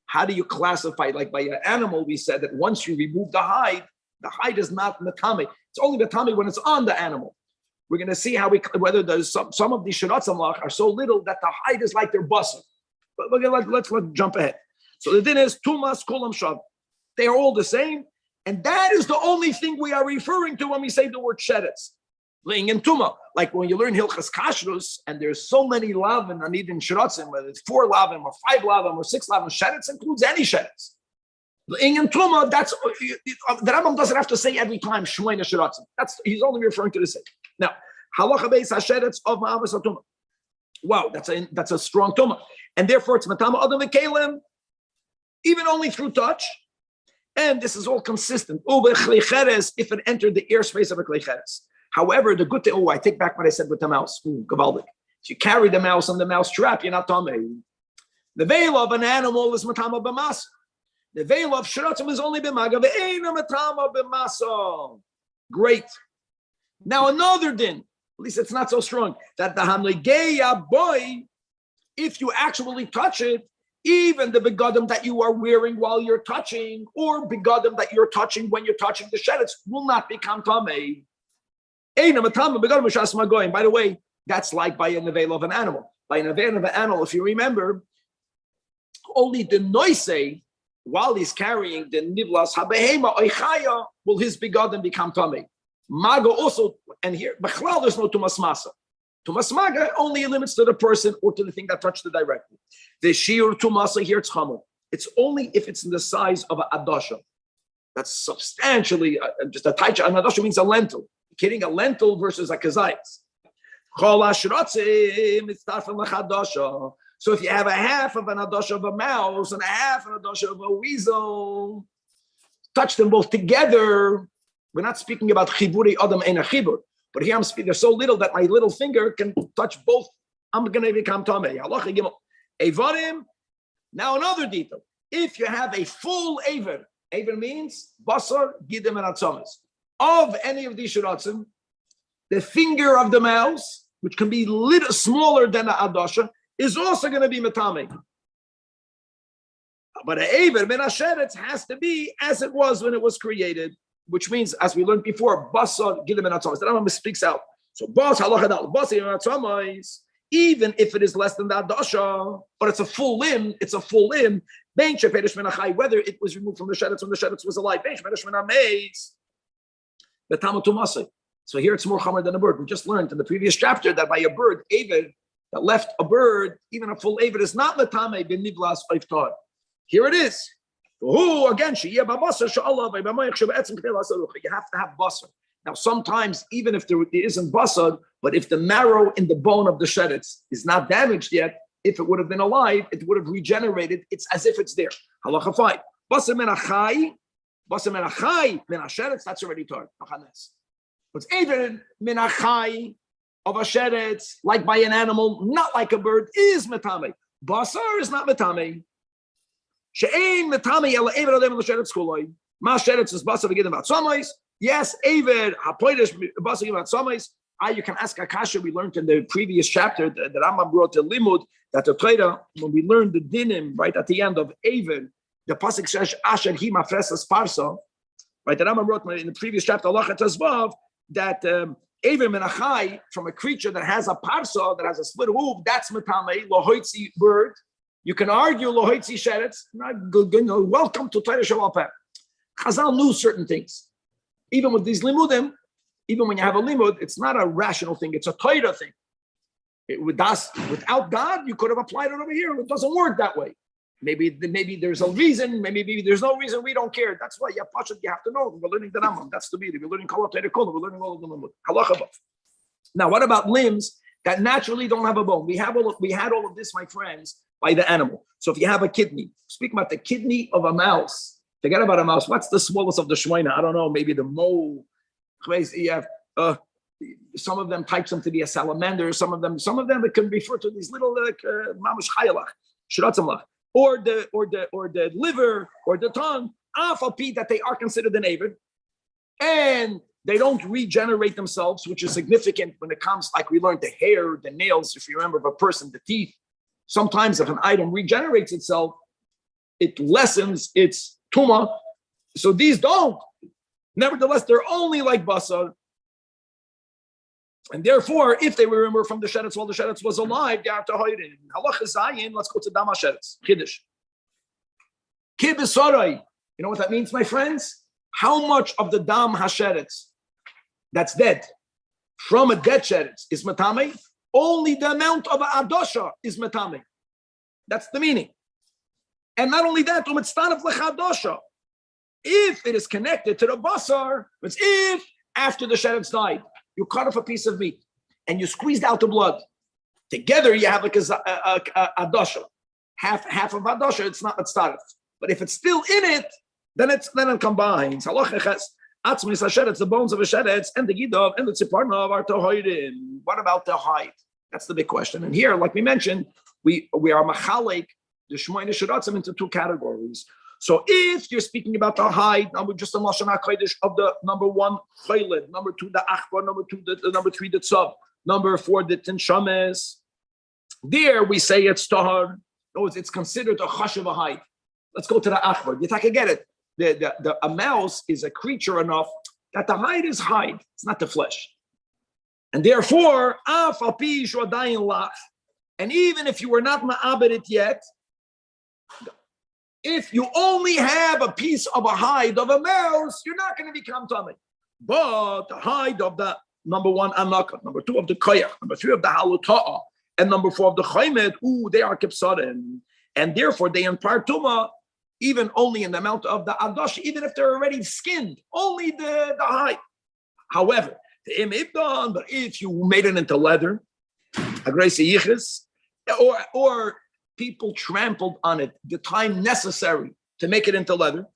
How do you classify? Like by an animal, we said that once you remove the hide is not metame. It's only metame when it's on the animal. We're going to see whether there's some of these shiratzim are so little that the hide is like their basar. But let's jump ahead. So the din is tumas kulam shav. They are all the same, and that is the only thing we are referring to when we say the word sheretz. Laying in tuma, like when you learn Hilchas Kashrus, and there's so many lavin and even shiratzim, whether it's 4 lavin or 5 lavin or 6 lavin, sheretz includes any sheretz. Laying in tuma, that's the Rambam doesn't have to say every time shmeina shiratzim. He's only referring to the same. Now, halacha beis hasheretz of ma'amas atuma. Wow, that's a strong tuma, and therefore it's matama adam v'kelim, even only through touch, and this is all consistent. If it entered the airspace of a kleicheres. However, the good thing, I take back what I said with the mouse. Gavaldik. If you carry the mouse on the mouse trap, you're not tamei. The veil of an animal is matama b'masa. The veil of shiratzim is only b'maga. Ve'eina matama b'masa. Great. Now another din, at least it's not so strong, that the hamlegeya boy, if you actually touch it, even the begadim that you are wearing while you're touching, or begadim that you're touching when you're touching the sheretz, will not become tamei. By the way, that's like by a nevela of an animal. By a nevela of an animal, if you remember, only the noise, while he's carrying the nivlas habehema oichaya, will his begadim become tamei. Maga also, and here, b'chlal, there's no tumas masa. Tumas maga only limits to the person or to the thing that touched it directly. The shiur tumasa here, it's chamor. It's only if it's in the size of an adasha. That's substantially just a taicha. An adasha means a lentil. You're kidding? A lentil versus a kazayas. So if you have a half of an adasha of a mouse and a half an adasha of a weasel, touch them both together. We're not speaking about chiburi adam ein a chibur. But here I'm speaking, they're so little that my little finger can touch both. I'm going to become tamei. Halacha gimel. Evarim. Now another detail. If you have a full aver means basar, gidim, and atzamas. Of any of these shiratzim, the finger of the mouse, which can be little smaller than the adasha, is also going to be metame. But an aver min hasheretz has to be as it was when it was created. Which means, as we learned before, basar, gilim, and atzamas. The Rambam speaks out. So bas halacha dal basar and atzamas, even if it is less than the adasha, but it's a full limb. It's a full limb. Ben shepedish menachai, whether it was removed from the sheretz when the sheretz was alive. Ben shepedish menameis. Betamatumase. So here it's more chamer than a bird. We just learned in the previous chapter that by a bird, avid that left a bird, even a full avid is not metame ben nivlas oiftar. Here it is. Who again? You have to have basar. Now, sometimes, even if there isn't basar, but if the marrow in the bone of the sheretz is not damaged yet, if it would have been alive, it would have regenerated. It's as if it's there. Halacha 5. Basar menachai, menasheretz. That's already taught. What's even menachai of a sheretz, like by an animal, not like a bird, is metame. Basar is not metame. She'ein metame ela aver adem l'sheretz kuloi. Ma sheretz is basar v'gidim atzomais. Yes, aver hapoidesh basar v'gidim atzomais. You can ask Akasha. We learned in the previous chapter that Rambam brought to Limud that the Torah, when we learned the dinim right at the end of aver, the pasuk says asher hi mafresas parsa. Right, the Rambam wrote in the previous chapter Allah Tazvav that aver menachai from a creature that has a parsa that has a split hoof. That's metame lohoitzi bird. You can argue lohoitzi sheretz. Welcome to Torah Shabbat. Chazal knew certain things. Even with these limudim, even when you have a limud, it's not a rational thing. It's a Torah thing. Without God, you could have applied it over here. It doesn't work that way. Maybe there's a reason. Maybe there's no reason. We don't care. That's why you have to know. We're learning the Rambam. That's the beauty. We're learning Kol HaTorah Kol. We're learning all of the limud. Halacha above. Now, what about limbs that naturally don't have a bone? We had all of this, my friends, by the animal. So if you have a kidney, speak about the kidney of a mouse. Forget about a mouse. What's the smallest of the shmoina? I don't know. Maybe the mole. You have some of them types them to be a salamander. Some of them it can refer to these little mamish chayalach, shiratzamlach, or the liver or the tongue. Afal that they are considered an avid, and they don't regenerate themselves, which is significant when it comes, like we learned, the hair, the nails. If you remember, of a person, the teeth. Sometimes if an item regenerates itself, it lessens its tuma. So these don't. Nevertheless, they're only like basar. And therefore, if they were removed from the sheretz while the sheretz was alive, they have to hide it. Halacha zayin, let's go to dam sheretz. Chiddush. Kibisarai. You know what that means, my friends? How much of the dam hasheretz that's dead from a dead sheretz is matame? Only the amount of adosha is metame. That's the meaning. And not only that, if it is connected to the basar, it's if after the sheretz died, you cut off a piece of meat and you squeezed out the blood. Together you have like a adosha. Half of adosha, it's not started. But if it's still in it, then it combines. It's the bones of a sheretz and the gidov and the tziparnav are tohoidim. What about the hide? That's the big question. And here, like we mentioned, we are machalek the shmoyne shiratzim into two categories. So if you're speaking about the hide, just the lashon hakodesh of the number 1 chayled, number 2 the achbar, number 2 the number 3 the tzav, number 4 the tinshames, there we say it's tahar. No, it's considered a chashuv hide. Let's go to the achbar. You can get it. A mouse is a creature enough that the hide is hide. It's not the flesh. And therefore, and even if you were not ma'abed it yet, if you only have a piece of a hide of a mouse, you're not going to become tummy. But the hide of the number one anaka, number two of the koyach, number three of the haluta'ah, and number four of the chaymed, they are kipsarim. And therefore they impart tuma even only in the amount of the adash, even if they're already skinned, only the hide. However, but if you made it into leather, or people trampled on it the time necessary to make it into leather,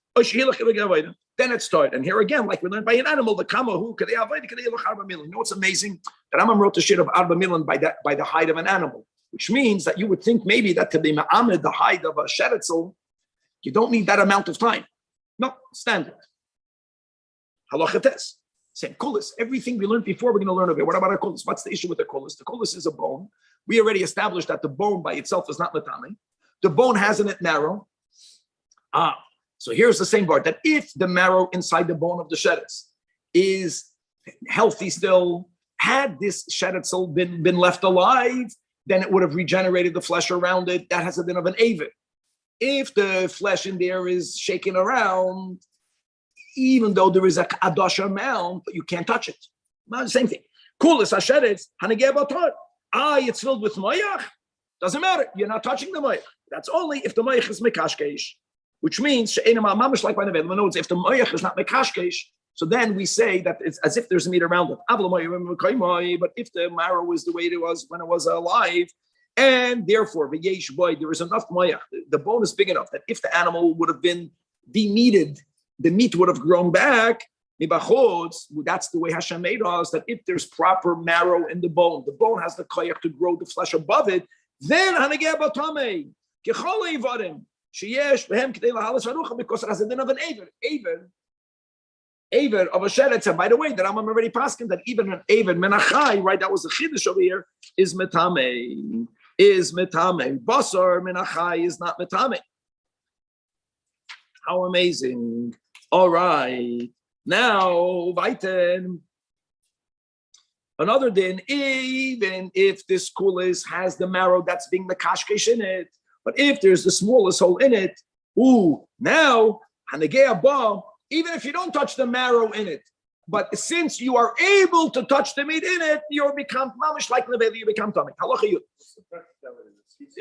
then it started. And here again, like we learned by an animal, the kamahu, you know what's amazing? That Rambam wrote the shit of arba milan by the hide of an animal, which means that you would think maybe that to be ma'amid, the hide of a sheretzel, you don't need that amount of time. No, standard. Halachates. Same kulis. Everything we learned before, we're going to learn of it. What about a kulis? What's the issue with the kulis? The kulis is a bone. We already established that the bone by itself is not latame. The bone has in it marrow. So here's the same part, that if the marrow inside the bone of the sheretz is healthy still, had this sheretzel been left alive, then it would have regenerated the flesh around it. That has a din of an avid. If the flesh in there is shaking around, even though there is a adash amount, but you can't touch it. Not the same thing. Kulis hasheretz hanegeh batar. It's filled with mayach. Doesn't matter. You're not touching the mayach. That's only if the mayach is mekashkesh, which means she'ena mamash like by the notes. If the mayach is not mekashkesh, so then we say that it's as if there's a meat around it. But if the marrow is the way it was when it was alive, and therefore there is enough mayach, the bone is big enough that if the animal would have been demeated, the meat would have grown back. That's the way Hashem made us, that if there's proper marrow in the bone has the koyach to grow the flesh above it, then hanegeh batame kechol ivarim sheyesh behem k'dei lahalas harucha, because it has a din of an aver of a sheretz. And by the way, that I'm already pasking that even an aver menachai, right? That was the chiddush over here. Is metame. Basar menachai is not metame. How amazing! All right, now weiten. Another din, even if this kulis has the marrow that's being the kashkesh in it, but if there's the smallest hole in it, now hanegeh abba. Even if you don't touch the marrow in it, but since you are able to touch the meat in it, you become mamish like neveli, you become tummy. Halacha yud.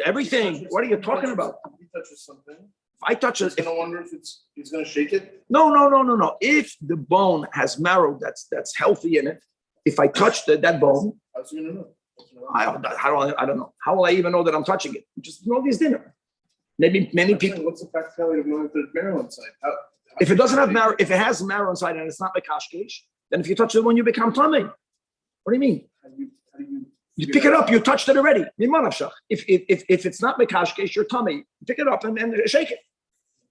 Everything. What are you talking about? He touches something. If I touch it, he's going to wonder if he's going to shake it. No. If the bone has marrow that's healthy in it, if I touch that bone, how's he going to know? I don't know. How will I even know that I'm touching it? Just know this dinner. Maybe many people. What's the practicality of knowing if there's marrow inside? If it doesn't have marrow, if it has marrow inside and it's not mekashkesh, then if you touch the one, you become tummy. What do you mean? How do you pick it up, you touched it already. If it's not mekashkesh, your tummy, pick it up and shake it.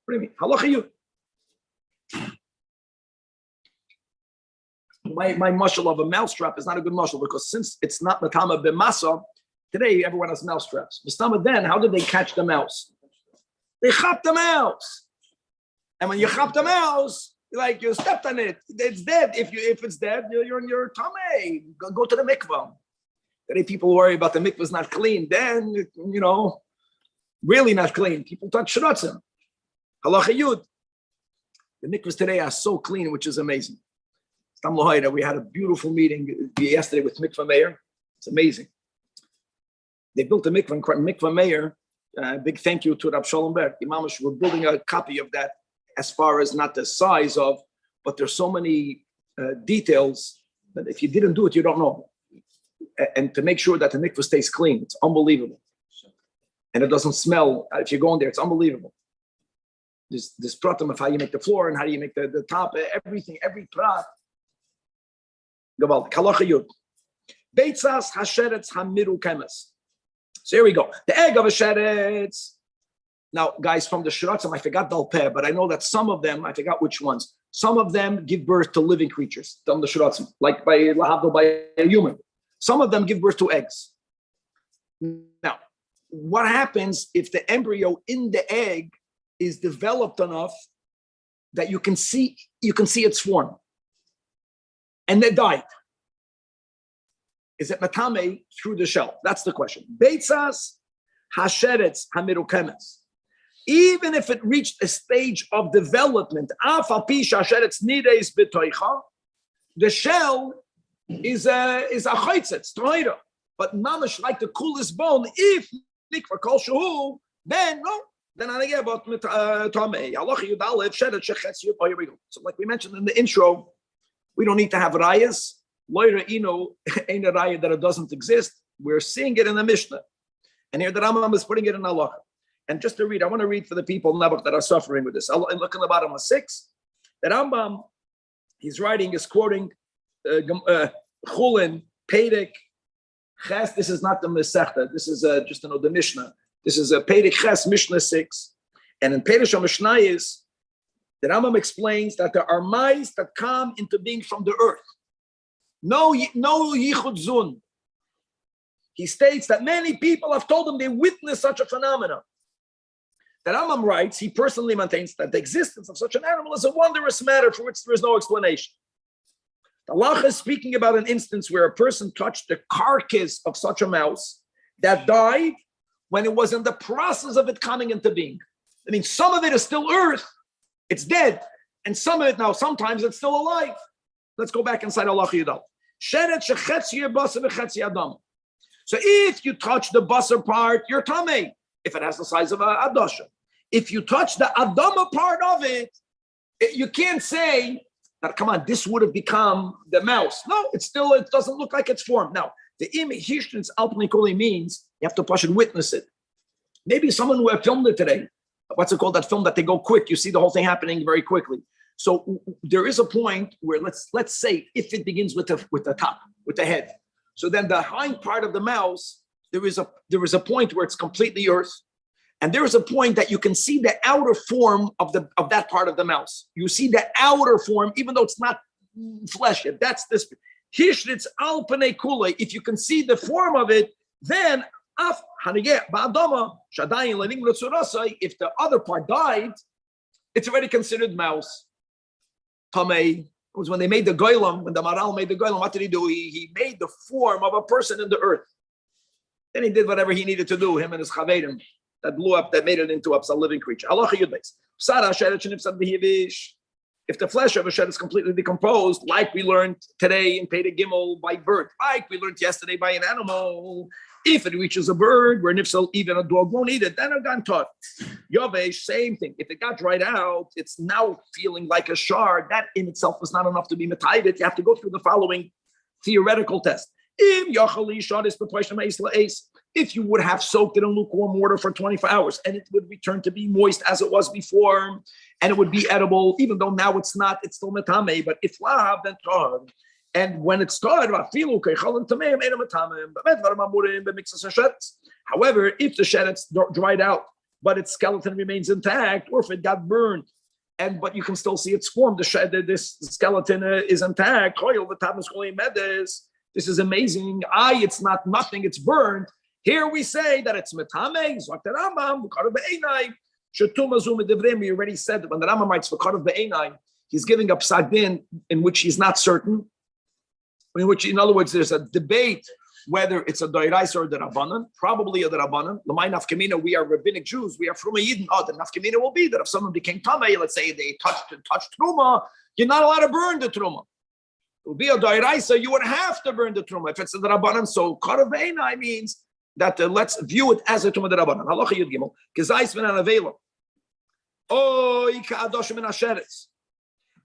What do you mean? Halacha yud. My mushal of a mousetrap is not a good mushal, because since it's not matama b'masa, today everyone has mouse traps. But then, how did they catch the mouse? They chop the mouse. And when you chop the mouse, like you stepped on it, it's dead. If it's dead, you're in your tummy. Go to the mikvah. Today people worry about the mikvah's not clean. Then, really not clean. People touch shiratzim. Halacha yud. The mikvahs today are so clean, which is amazing. We had a beautiful meeting yesterday with Mikvah Meir. It's amazing. They built a mikvah Meir. Big thank you to Rab Shalom Ber. Imamish, we're building a copy of that, as far as not the size of, but there's so many details that if you didn't do it, you don't know. And to make sure that the mikvah stays clean, it's unbelievable. And it doesn't smell. If you go in there, it's unbelievable. This pratim of how you make the floor and how you make the top, everything, every prat. Kalacha yud. Beitzas hasheretz hamiru kemes. So here we go. The egg of a sheretz. Now, guys, from the shiratzim, I forgot dalpeh, but I know that some of them, I forgot which ones. Some of them give birth to living creatures, from the shiratzim, like by lahavdil, by a human. Some of them give birth to eggs. Now, what happens if the embryo in the egg is developed enough that you can see its form, and they died? Is it matame through the shell? That's the question. Beitzas hasheretz hamirukemes. Even if it reached a stage of development, the shell is a chaytzet, toira. But mamash, like the coolest bone, if nikva kol shehu, then no, then I get about tamei. So, like we mentioned in the intro, we don't need to have rayas. Loira ino ain't a raya that it doesn't exist. We're seeing it in the Mishnah, and here the Rambam is putting it in halacha. And just to read, I want to read for the people that are suffering with this. I'll look in the bottom of 6. The Rambam, he's writing, is quoting Chulin, Perek, Ches. This is not the Masechta. This is just the Mishnah. This is a Perek Ches, Mishnah 6. And in Perek HaMishnayis, the Rambam explains that there are mice that come into being from the earth. No yichud zun. He states that many people have told him they witnessed such a phenomenon. The Rambam writes, he personally maintains that the existence of such an animal is a wondrous matter for which there is no explanation. The halacha is speaking about an instance where a person touched the carcass of such a mouse that died when it was in the process of it coming into being. I mean, some of it is still earth, it's dead, and some of it now, sometimes it's still alive. Let's go back inside halacha yudal. So if you touch the basar part, you're tamei, if it has the size of a adasha. If you touch the adama part of it, you can't say that, come on, this would have become the mouse. No, it doesn't look like it's formed. Now, the image alpanikoli means you have to push and witness it. Maybe someone who have filmed it today, what's it called, that film that they go quick, you see the whole thing happening very quickly. So there is a point where let's say if it begins with the top, with the head. So then the hind part of the mouse, there is a point where it's completely earth, and there is a point that you can see the outer form of that part of the mouse. You see the outer form, even though it's not flesh yet. That's this. Hishritz al panei kule. If you can see the form of it, then if the other part died, it's already considered mouse. Tamei. It was when they made the goylam, when the Maral made the goylam, what did he do? He made the form of a person in the earth. Then he did whatever he needed to do, him and his chavedim, that blew up, that made it into a living creature. If the flesh of a shed is completely decomposed, like we learned today in Peda Gimel by bird, like we learned yesterday by an animal, if it reaches a bird, where nifsal, even a dog won't eat it, then it got taught. Yovesh, same thing. If it got dried out, it's now feeling like a shard. That in itself is not enough to be metayed. You have to go through the following theoretical test. If you would have soaked it in lukewarm water for 24 hours and it would return to be moist as it was before, and it would be edible, even though now it's not, it's still metame, but if lav, then tar. And when it's started, however, if the shedet's dried out, but its skeleton remains intact, or if it got burned, but you can still see its form, this skeleton is intact. This is amazing. It's not nothing, it's burned. Here we say that it's metame. We already said that when the Rambam writes for he's giving up psak in which he's not certain. In which, in other words, there's a debate whether it's a doiraisa or the rabbanan, probably a rabbanan. L'may nafkamina, we are rabbinic Jews, we are from a Yidden. Oh, the nafkamina will be that if someone became tamei, let's say they touched truma, you're not allowed to burn the truma. It would be a doiraisa, you would have to burn the truma. If it's a rabbanan, so karav einai means that let's view it as a truma de rabbanan. Halacha yud gimel, kezais min anavela. Oh, ika adosh min asheretz.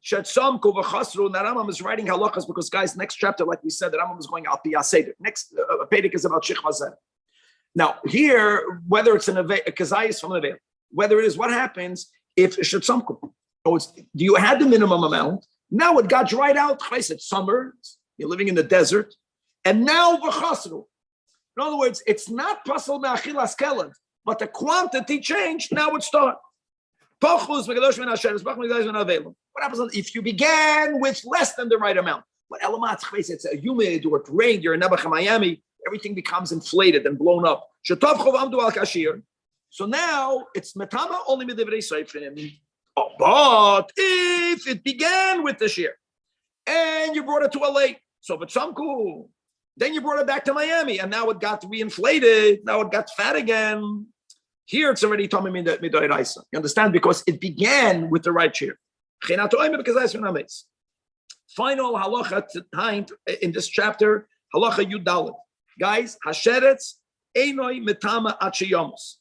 Shetzam kovachasru. Rambam is writing halachas because, guys, next chapter, like we said, the Rambam is going al pi aseder. Next Perek is about shich. Now here, whether it's a kazayis from an aveil, whether it is what happens if shetzam kov. Do you had the minimum amount? Now it got dried out. It's summer. You're living in the desert, and now v'chasru. In other words, it's not pasal me'achilas keled, but the quantity changed. Now it's started. What happens if you began with less than the right amount? But it's humid or it rained, you're in Miami, everything becomes inflated and blown up. Shetavchu v'amdu al kashir. So now it's metama only midivrei seifrim. Oh, but if it began with the shear and you brought it to LA, so but some cool, then you brought it back to Miami and now it got reinflated, now it got fat again. Here it's already Tommy Midoiraisa. You understand? Because it began with the right shear. Final halacha in this chapter, halacha Yud Dalet. Guys, hasheretz einoi metama achiyomus.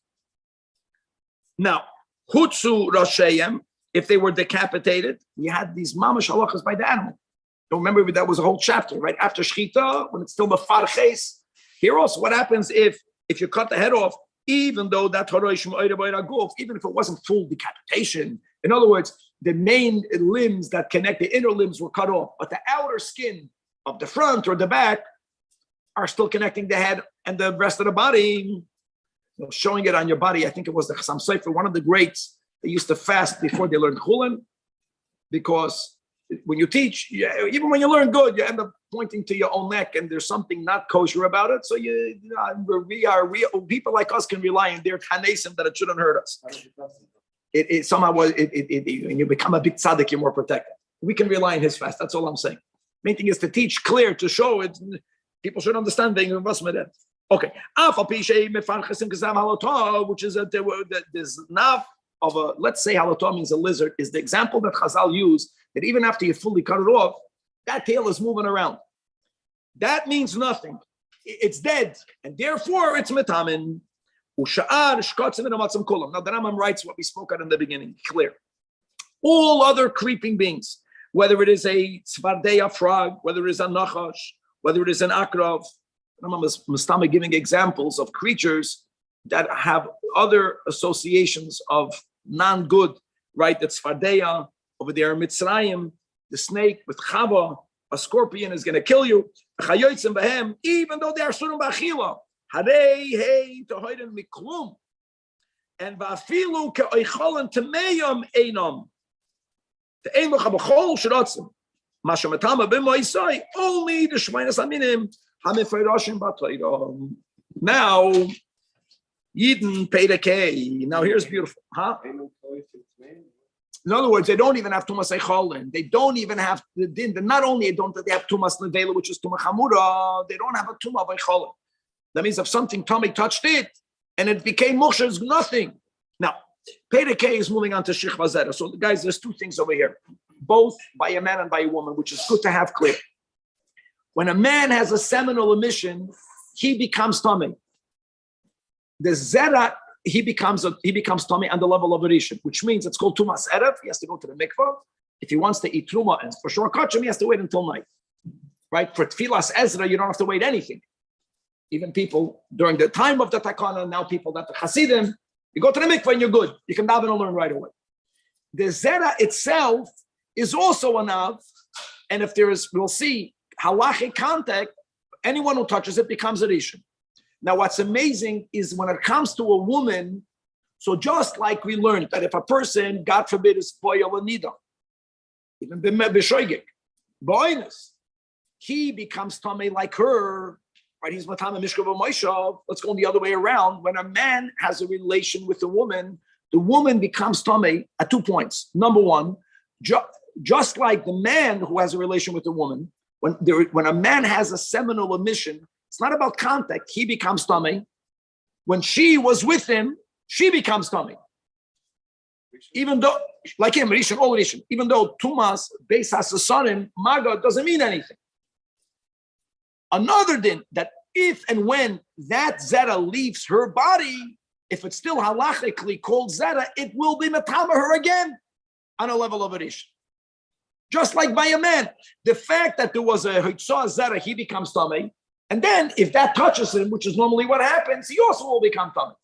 Now, hutsu rashayim, if they were decapitated, we had these mamash halachas by the animal. Don't remember that was a whole chapter, right? After shchita, when it's still the farches. Here also, what happens if you cut the head off, even though that even if it wasn't full decapitation? In other words, the main limbs that connect the inner limbs were cut off, but the outer skin of the front or the back are still connecting the head and the rest of the body. Showing it on your body, I think it was the Chassam Sofer, one of the greats. They used to fast before they learned Chulin, because when you teach, even when you learn good, you end up pointing to your own neck, and there's something not kosher about it. So people like us can rely on their chanesim that it shouldn't hurt us. It somehow when you become a big tzaddik, you're more protected. We can rely on his fast. That's all I'm saying. Main thing is to teach clear, to show it. People should understand the investment. Okay, which is this nav of a, let's say halotah means a lizard, is the example that Chazal used, that even after you fully cut it off, that tail is moving around. That means nothing. It's dead, and therefore it's metamin. Now the Rambam writes what we spoke about in the beginning, clear. All other creeping beings, whether it is a tzvardeya frog, whether it is a nachash, whether it is an akrav, Rambam is Mustama giving examples of creatures that have other associations of non-good, right? That's Fardeya, over there in Mitzrayim, the snake with Chava, a scorpion is going to kill you. Even though they are surim b'achila. Harei hei tohoiden miklum. And va'afilu ke'oicholen temeyam einam. Te'ein locha b'chol shiratzim. Masha metama b'moisai. Only the shmeinas aminim hamefeirashim b'toiram. Now, Yidden paid a K. Now here's beautiful, huh? In other words, they don't even have Tumas Eicholin. They don't even have the din. Not only don't they have Tumas Nevela, which is Tumah Chamura, they don't have a Tumah of Eicholin. That means if something tummy touched it and it became Moshe, it's nothing. Now, paid a K is moving on to Shich Vazera. So guys, there's two things over here, both by a man and by a woman, which is good to have clear. When a man has a seminal emission, he becomes tummy. The zera, he becomes tummy on the level of Rishon, which means it's called Tumas Erev. He has to go to the mikvah. If he wants to eat Truma, and for sure Kachim, he has to wait until night. Right? For Tfilas Ezra, you don't have to wait anything. Even people during the time of the Takana, now people that the Hasidim, you go to the mikvah and you're good. You can daven and learn right away. The zera itself is also an av, and if there is, we'll see, halachic contact, anyone who touches it becomes a Rishon. Now, what's amazing is when it comes to a woman, so just like we learned that if a person, God forbid, is boyal nida, even b'shoigik, boinus, he becomes tamei like her, right? He's matama mishkav moishav. Let's go the other way around. When a man has a relation with a woman, the woman becomes tamei at 2 points. Number one, just like the man who has a relation with a woman, when a man has a seminal emission, it's not about contact. He becomes tummy. When she was with him, she becomes tummy. Even though, like him, Rishon, all Rishon, even though Tumas, Beis HaSasarim, Maga doesn't mean anything. Another din, that if and when that Zera leaves her body, if it's still halachically called Zera, it will be Matama her again on a level of a Rishon. Just like by a man. The fact that there was a Hitzah Zera, he becomes tummy. And then, if that touches him, which is normally what happens, he also will become tummy.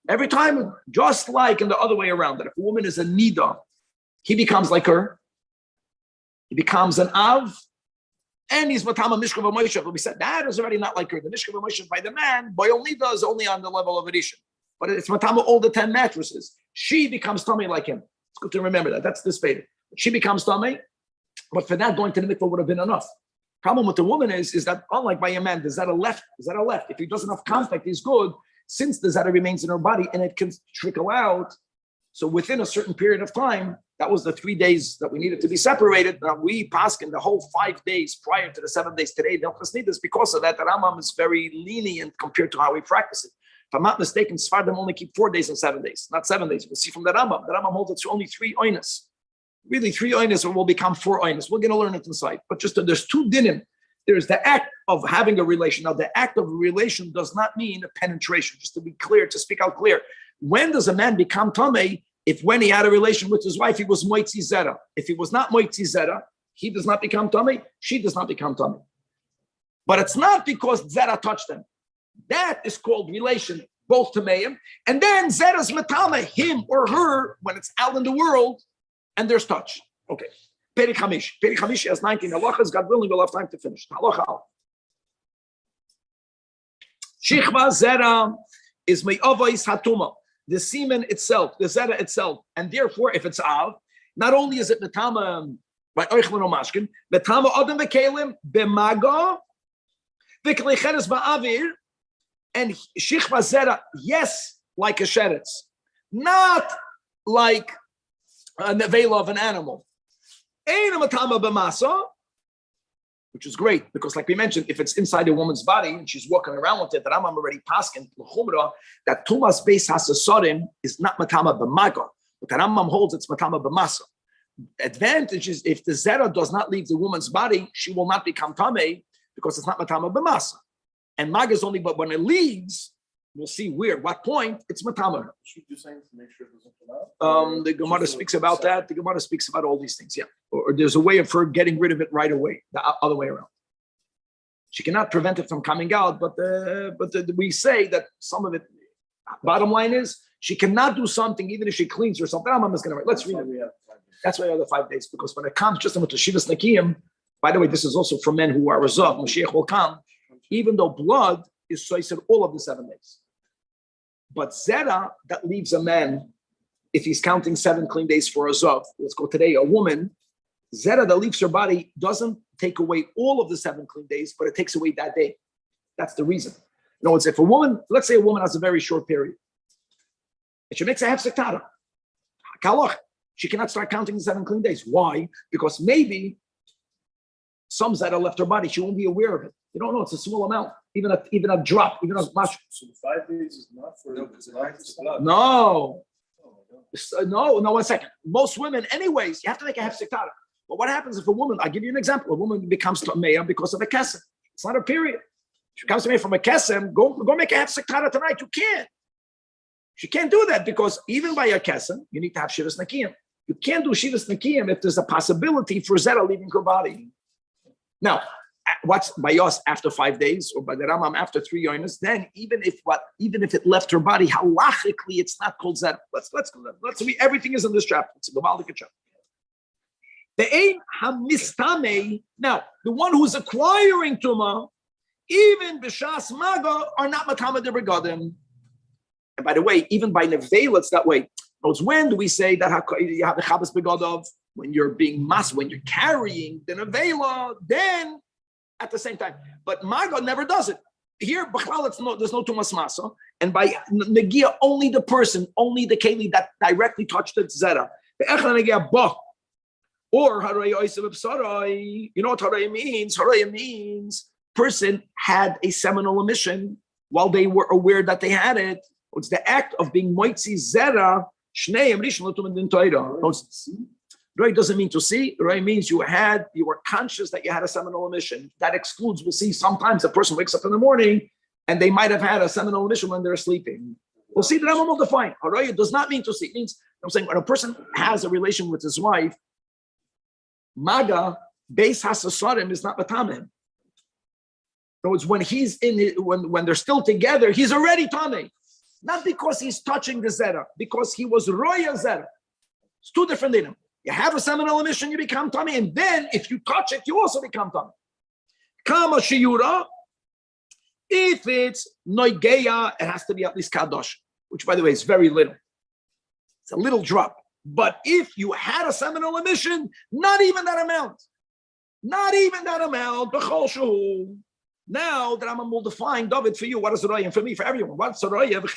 Every time, just like in the other way around, that if a woman is a nida, he becomes like her. He becomes an av, and he's matama mishkav v'moishav. We said that is already not like her. The mishkav v'moishav by the man, boyal nida is only on the level of Rishon, but it's matama all the 10 mattresses. She becomes tummy like him. It's good to remember that. That's the spade. She becomes tummy, but for that, going to the mikvah would have been enough. Problem with the woman is that unlike by a man, the zera left. If he doesn't have contact, he's good. Since the zera remains in her body and it can trickle out, so within a certain period of time, that was the 3 days that we needed to be separated. Now we pass in the whole 5 days prior to the 7 days today. They'll just need this because of that. The Rambam is very lenient compared to how we practice it. If I'm not mistaken, Sfardim only keep 4 days and 7 days, not 7 days. We'll see from the Rambam. The Rambam holds it to only 3 oinas. Really, 3 oinas will become 4 oinas. We're going to learn it inside. But just there's 2 dinim. There's the act of having a relation. Now, the act of a relation does not mean a penetration. Just to be clear, to speak out clear. When does a man become tamei? If when he had a relation with his wife, he was moitzi zera. If he was not moitzi zera, he does not become tamei. She does not become tamei. But it's not because zera touched them. That is called relation, both tameim. And then zera's matama, him or her, when it's out in the world, and there's touch. Okay. Perek Hamish. Perek Hamish has 19 halachas. God willing, we'll have time to finish. Halacha al. Shichva zera is me'avais hatuma. The semen itself, the zera itself, and therefore, if it's av, not only is it metama by oichlin or mashkin, metama adam v'kelim b'maga v'kleicheres ba'avir, and shichva zera, yes, like a sheretz, not like a nevela of an animal. Ein matama b'masa, which is great because, like we mentioned, if it's inside a woman's body and she's walking around with it, that I'm already paskin l'chumra that tumas beis hasasorim is not matama b'maga, but that Rambam holds it's matama b'masa. Advantage is if the zera does not leave the woman's body, she will not become tamei because it's not matama b'masa. And maga is only, but when it leaves, we'll see where, what point it's matama. Should you saying to make sure it doesn't come out? The Gemara speaks about that. The Gemara speaks about all these things. Yeah, or there's a way of her getting rid of it right away, the other way around. She cannot prevent it from coming out, but we say that some of it. Bottom line is she cannot do something even if she cleans herself. Rambam is going to. Let's read it. That's why we have the 5 days, because when it comes just to Shivas Nakiyim, by the way, this is also for men who are resolved. Mashiach will come, even though blood is so. I said all of the 7 days. But zera that leaves a man, if he's counting 7 clean days for a zov, let's go today, a woman, zera that leaves her body doesn't take away all of the 7 clean days, but it takes away that day. That's the reason. In other words, if a woman, let's say a woman has a very short period, and she makes a hefsek tara, kalach, she cannot start counting the 7 clean days. Why? Because maybe some zera left her body, she won't be aware of it. You don't know, it's a small amount. Even a drop, even a much. So the 5 days is not for blood. No, 1 second. Most women, anyways, you have to make a hefsek tara. But what happens if a woman, I'll give you an example, a woman becomes tameya because of a kesem. It's not a period. She comes to me from a kesem, go make a hefsek tara tonight. You can't. She can't do that because even by a kesem, you need to have shivas nakiyim. You can't do shivas nakiyim if there's a possibility for zera leaving her body. Now, what's by us after 5 days, or by the Rambam after 3 yoinas? Then even if it left her body, halachically it's not called zera. Let's read. Everything is in this chapter. It's a Gavaldik chapter. The ein hamistame. Now, the one who's acquiring tuma, even b'shas maga, are not matama de begadim. And by the way, even by nevela, it's that way. It's when do we say that you have the chabas begadov? When you're being when you're carrying the nevela, then at the same time. But maga never does it. Here, there's no tumas masa. And by negia, only the person, only the keli that directly touched the zera. Or haraya, you know what haraya means? Haraya means person had a seminal emission while they were aware that they had it. It's the act of being moitzi zera. Right doesn't mean to see. Right means you were conscious that you had a seminal emission. That excludes, we'll see sometimes a person wakes up in the morning and they might have had a seminal emission when they're sleeping. We'll see that I'm will define. Haraya does not mean to see. It means, I'm saying when a person has a relation with his wife, maga, beis hasasarim is not batamim. So it's when he's in it, when they're still together, he's already tamei. Not because he's touching the zera, because he was roya zera. It's 2 different dinim. You have a seminal emission, you become tummy, and then if you touch it, you also become tummy. Kama shiura, if it's noigeya, it has to be at least kadosh, which by the way is very little. It's a little drop. But if you had a seminal emission, not even that amount. Not even that amount. Now the Rambam will define David for you. What is roya? And for me, for everyone. What's roya? What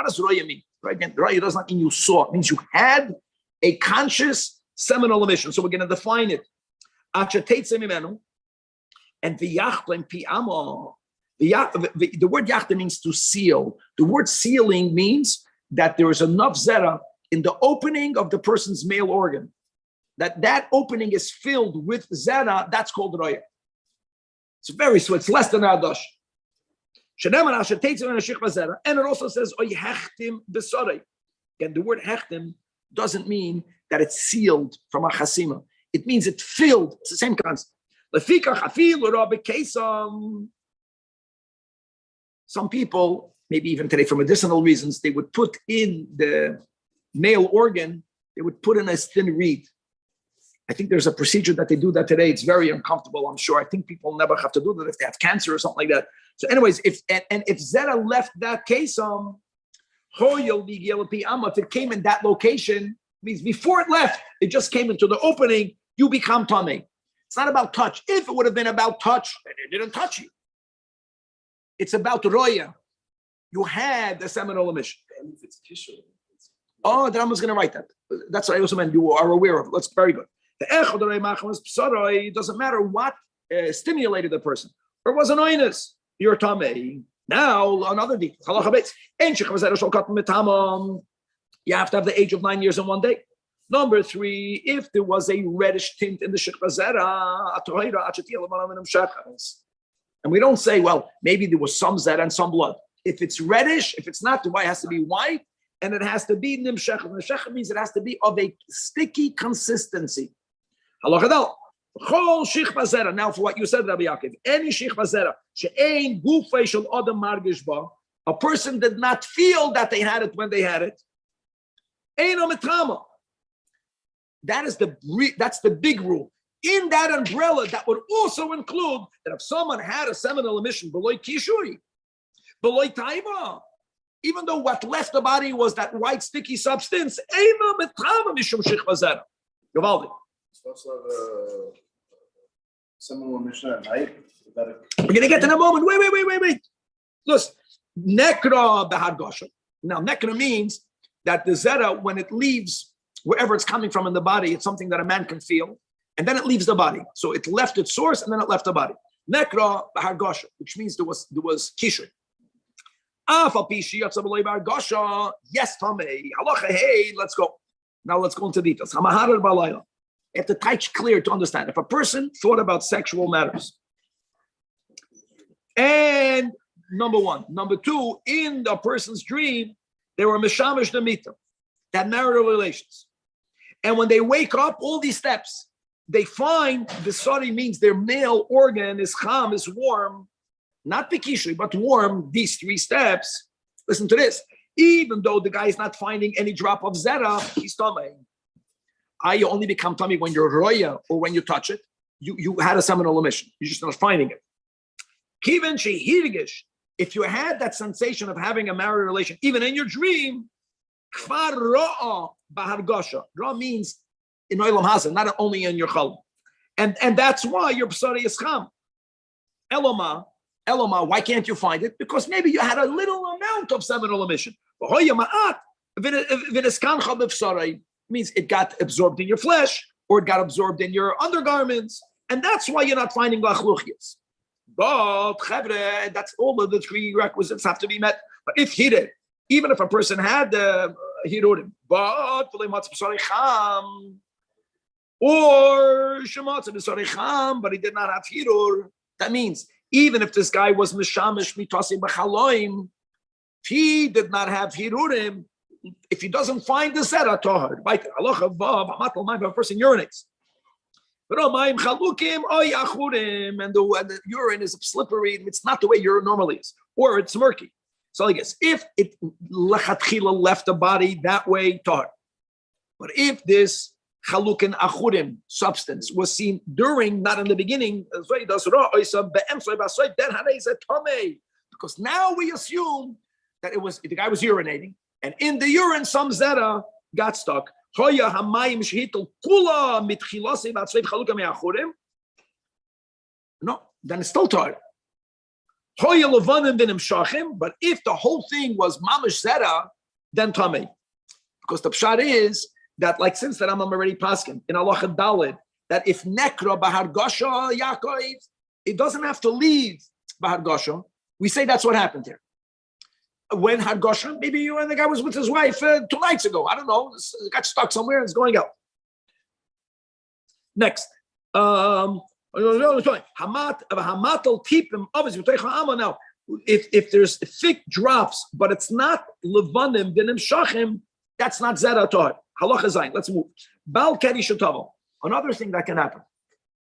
does roya mean? Right? Again, roya does not mean you saw. It means you had a conscious seminal emission. So we're going to define it. And v'yachtem pi'amo. The word yachtem means to seal. The word sealing means that there is enough zera in the opening of the person's male organ. That opening is filled with zera. That's called roya. It's very sweet. It's less than Adash. And it also says, again, the word hechtim doesn't mean that it's sealed from a chasima. It means it filled. It's the same concept. Some people, maybe even today for medicinal reasons, they would put in the male organ, they would put in a thin reed. I think there's a procedure that they do that today. It's very uncomfortable, I'm sure. I think people never have to do that if they have cancer or something like that. So anyways, if Zera left that case, if it came in that location, means before it left, it just came into the opening, you become tummy. It's not about touch. If it would have been about touch, then it didn't touch you. It's about roya. You had the seminal emission. Oh, the Rambam is going to write that. That's what I also meant. You are aware of it. That's very good. The echad, it doesn't matter what stimulated the person. Or was an oinus. You're tamei. Now, another detail. You have to have the age of 9 years and 1 day. Number 3, if there was a reddish tint in the shikha zera, and we don't say, well, maybe there was some zera and some blood. If it's reddish, if it's not, the white has to be white, and it has to be nimshech. Nimshech means it has to be of a sticky consistency. Now, for what you said, Rabbi Yaakov, any shikha zera, she'ein gufei shel adam margish ba, a person did not feel that they had it when they had it. Eino mitrama. That's the big rule. In that umbrella, that would also include that if someone had a seminal emission below kishui, below taiva, even though what left the body was that white sticky substance, eino mitrama mishum shikha zera. Gavaldi. Seminal emission at night. We're going to get to that moment. Wait. Listen, nekra behadgasha. Now, nekra means that the zera, when it leaves wherever it's coming from in the body, it's something that a man can feel, and then it leaves the body. So it left its source, and then it left the body. Nekra behadgasha, which means there was kishur. Yes, Tomei. Halacha, hey, let's go. Now let's go into details. You have to touch clear to understand. If a person thought about sexual matters, and number 1, number 2, in the person's dream, they were mishamish demita, that marital relations. And when they wake up, all these steps, they find the sari means their male organ is cham, is warm, not pikishri, but warm, these 3 steps. Listen to this. Even though the guy is not finding any drop of zera, he's tamei. You only become tummy when you're roya or when you touch it. You had a seminal emission. You're just not finding it. Kiven shehirgish. If you had that sensation of having a married relation, even in your dream, kfar ro'a bahargasha. Ra means in olam hazan, not only in your chalm. And that's why your psari is cham. Eloma, why can't you find it? Because maybe you had a little amount of seminal emission. Means it got absorbed in your flesh, or it got absorbed in your undergarments, and that's why you're not finding lachluchias. But chevre, that's all of the 3 requisites have to be met. But if he did, even if a person had hirurim, but or shematz b'saricham, but he did not have hirur, that means even if this guy was mishamish mitasim b'chaloim, if he did not have hirurim, if he doesn't find the zera tahar, right? Halacha vav hamatal mayim, a person urinates. But mayim chalukim oy achurim, and the urine is slippery. It's not the way urine normally is, or it's murky. So I guess if it lechatchila left the body that way, tahar. But if this chalukin achurim substance was seen during, not in the beginning, then because now we assume that the guy was urinating. And in the urine, some zera got stuck. No, then it's still tar. But if the whole thing was mamish zera, then tamei. Because the pshat is that, like, since that I'm already paskin in halacha daled, that if nekra bahar gasha Yaakov, it doesn't have to leave bahar gasha. We say that's what happened here. When had gasha, maybe the guy was with his wife 2 nights ago. I don't know. Got stuck somewhere and it's going out. Next. Now, if there's thick drops, but it's not levanim dinim shachim, that's not zera tar. Halacha zayin. Let's move. Bal keri shetavo. Another thing that can happen,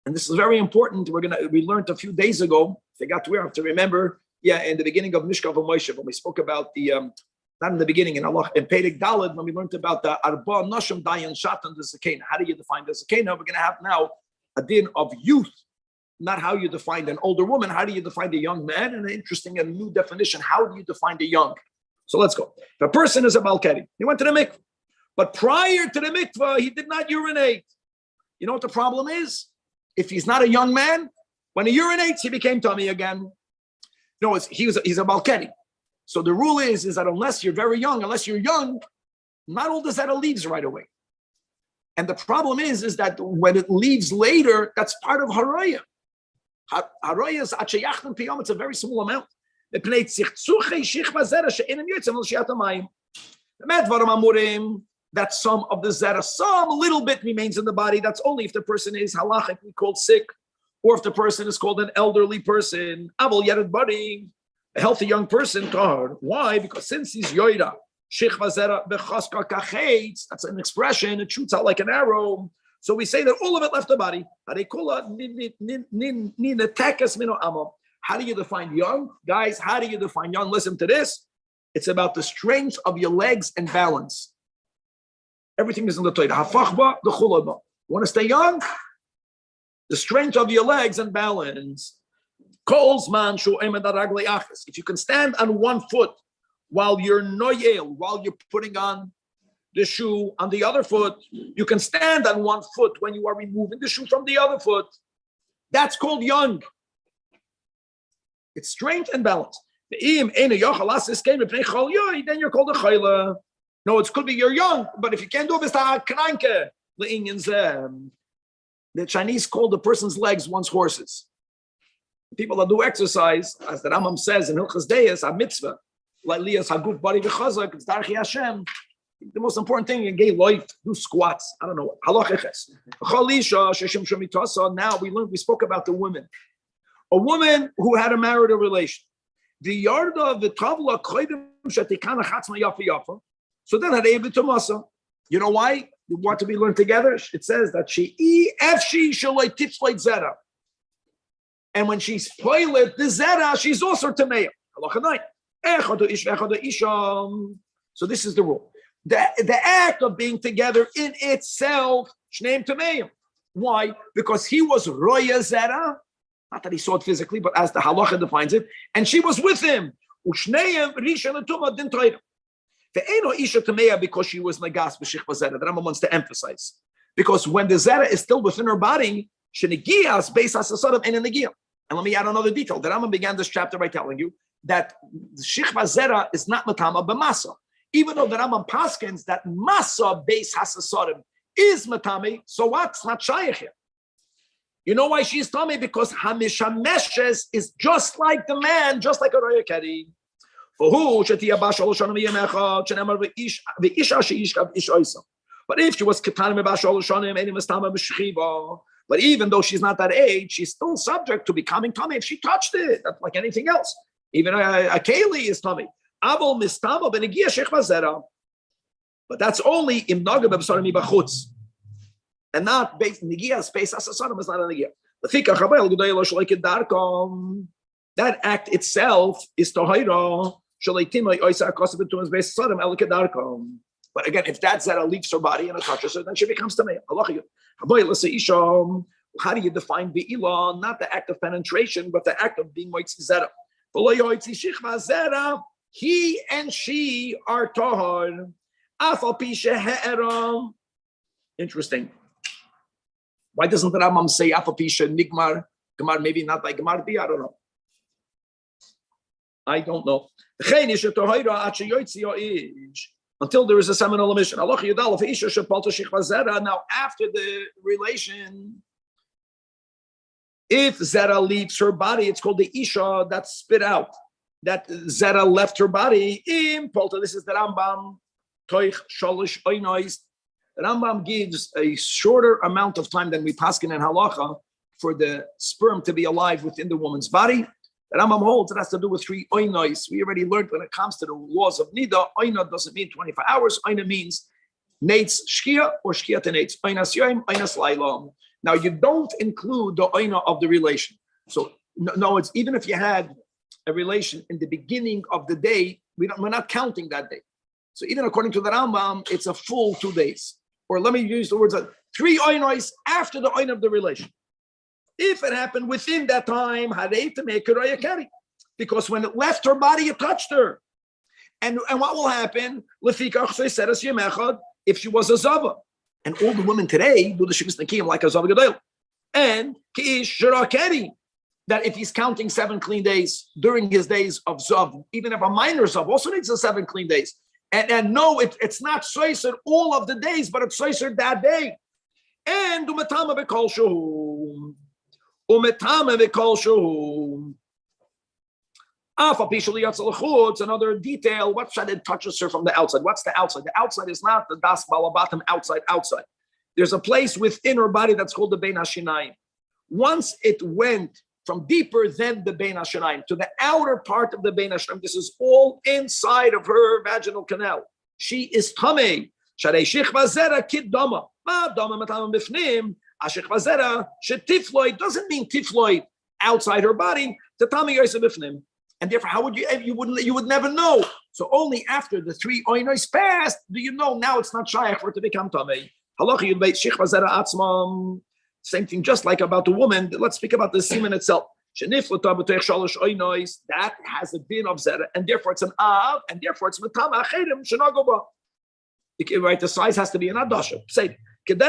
and this is very important. We learned a few days ago. Forgot we have to remember. Yeah, in the beginning of Mishkav Moshe, when we spoke about the not in the beginning in Allah in Perek Daled, when we learned about the arba nashim dayan shatan the zakena. How do you define the zakena? We're going to have now a din of youth, not how you define an older woman. How do you define a young man? And an interesting and new definition. How do you define the young? So let's go. If a person is a balkari, he went to the mikvah, but prior to the mikvah, he did not urinate. You know what the problem is? If he's not a young man, when he urinates, he became tummy again. No, he's a balkari. So the rule is that unless you're very young, not all the zera leaves right away. And the problem is that when it leaves later, that's part of haraya. Haraya is achayachtan piyam. It's a very small amount. That some of the zera, some little bit remains in the body. That's only if the person is halachically called sick, or if the person is called an elderly person, aval yared body, a healthy young person. Why? Because since he's yoida, that's an expression. It shoots out like an arrow. So we say that all of it left the body. How do you define young? Guys, how do you define young? Listen to this. It's about the strength of your legs and balance. Everything is in the Torah. You want to stay young? The strength of your legs and balance. If you can stand on one foot while you're noyel, while you're putting on the shoe on the other foot, you can stand on one foot when you are removing the shoe from the other foot. That's called young. It's strength and balance. Then you're called a chayla. No, it could be you're young, but if you can't do it, the Chinese call the person's legs one's horses. People that do exercise, as the Rambam says in Hilchas Deis, a mitzvah, like Lias Haguf Bari V'Chazak, it's Darchi Hashem. The most important thing in gay life, do squats. I don't know. Now we spoke about the women. A woman who had a marital relation. The yarda of the tavla koidim shetikana chatzma yafa yafa. So then had able to masa. You know why? What to be learned together? It says that she shaloi titzleit zera. And when she's toilet the zera, she's also tameya. So this is the rule. The act of being together in itself, shneim tameya. Why? Because he was roya zera. Not that he saw it physically, but as the halacha defines it, and she was with him. Ushneim risha netuma din toira. Ve'eno isha tameya because she was nagas b'shich zera. The Rambam wants to emphasize because when the zera is still within her body, shenegias beis hasasadim and negia. And let me add another detail. The Rambam began this chapter by telling you that the shich zera is not matama b'masa, even though the Rambam paskins that masa beis hasasadim is matame. So what's not shayach here? You know why she's tummy? Because Hamishameshes is just like the man, just like a Roya Keri. For who? But if she was but even though she's not that age, she's still subject to becoming tummy if she touched it. That's like anything else. Even a Keli is tummy. But that's only in Nagab Bachutz. And not based nigia space as a son is not a nigia. That act itself is tohira. But again, if that zera leaves her body and it touches her, then she becomes tamei. How do you define be'ilah? Not the act of penetration, but the act of being moitzi zera. He and she are tahor. Interesting. Why doesn't the Rambam say Afapisha Nigmar? Gemar, maybe not by Gemar B? I don't know. I don't know. Until there is a seminal emission. Now, after the relation, if Zera leaves her body, it's called the Isha that spit out. That Zera left her body. This is the Rambam. The Rambam gives a shorter amount of time than we paskin in halacha for the sperm to be alive within the woman's body. The Rambam holds it has to do with 3 oinois. We already learned when it comes to the laws of nida, oina doesn't mean 24 hours. Oina means nates shkia or shkia to nates. Oinas yoim, oinas laila. Now you don't include the oina of the relation. So no, it's even if you had a relation in the beginning of the day, we're not counting that day. So even according to the Rambam, it's a full 2 days. Or let me use the words 3 oinois after the oina of the relation. If it happened within that time, because when it left her body, it touched her. And what will happen? If she was a Zava. And all the women today do the Shivas Nakim like a Zava Gadol. And that if he's counting 7 clean days during his days of Zav, even if a minor Zav also needs 7 clean days. And no, it's not Soiser all of the days, but it's Soiser that day. And Umatama Bekol Shuhu. It's another detail. What should it touches her from the outside? What's the outside? The outside is not the das balabatim outside. There's a place within her body that's called the Bein HaShinayim. Once it went from deeper than the Bein HaShinayim to the outer part of the Bein HaShinayim, this is all inside of her vaginal canal. She is tamei. Sharei shichva zera kid dama. Ma dama matam bifnim. Ashik vazera shetifloid doesn't mean tifloid outside her body. Tatami yosef bifnim, and therefore, how would you would never know. So only after the 3 oinois passed do you know. Now it's not shaykh for it to become tamei. Halacha yudbeit shich vazera atzmam. Same thing, just like about the woman. Let's speak about the semen itself. Sheniflota b'teich shalosh oinois. That has a din of zera, and therefore it's an av, and therefore it's mitama achedim shenagoba. Right, the size has to be an adasha. Say. But the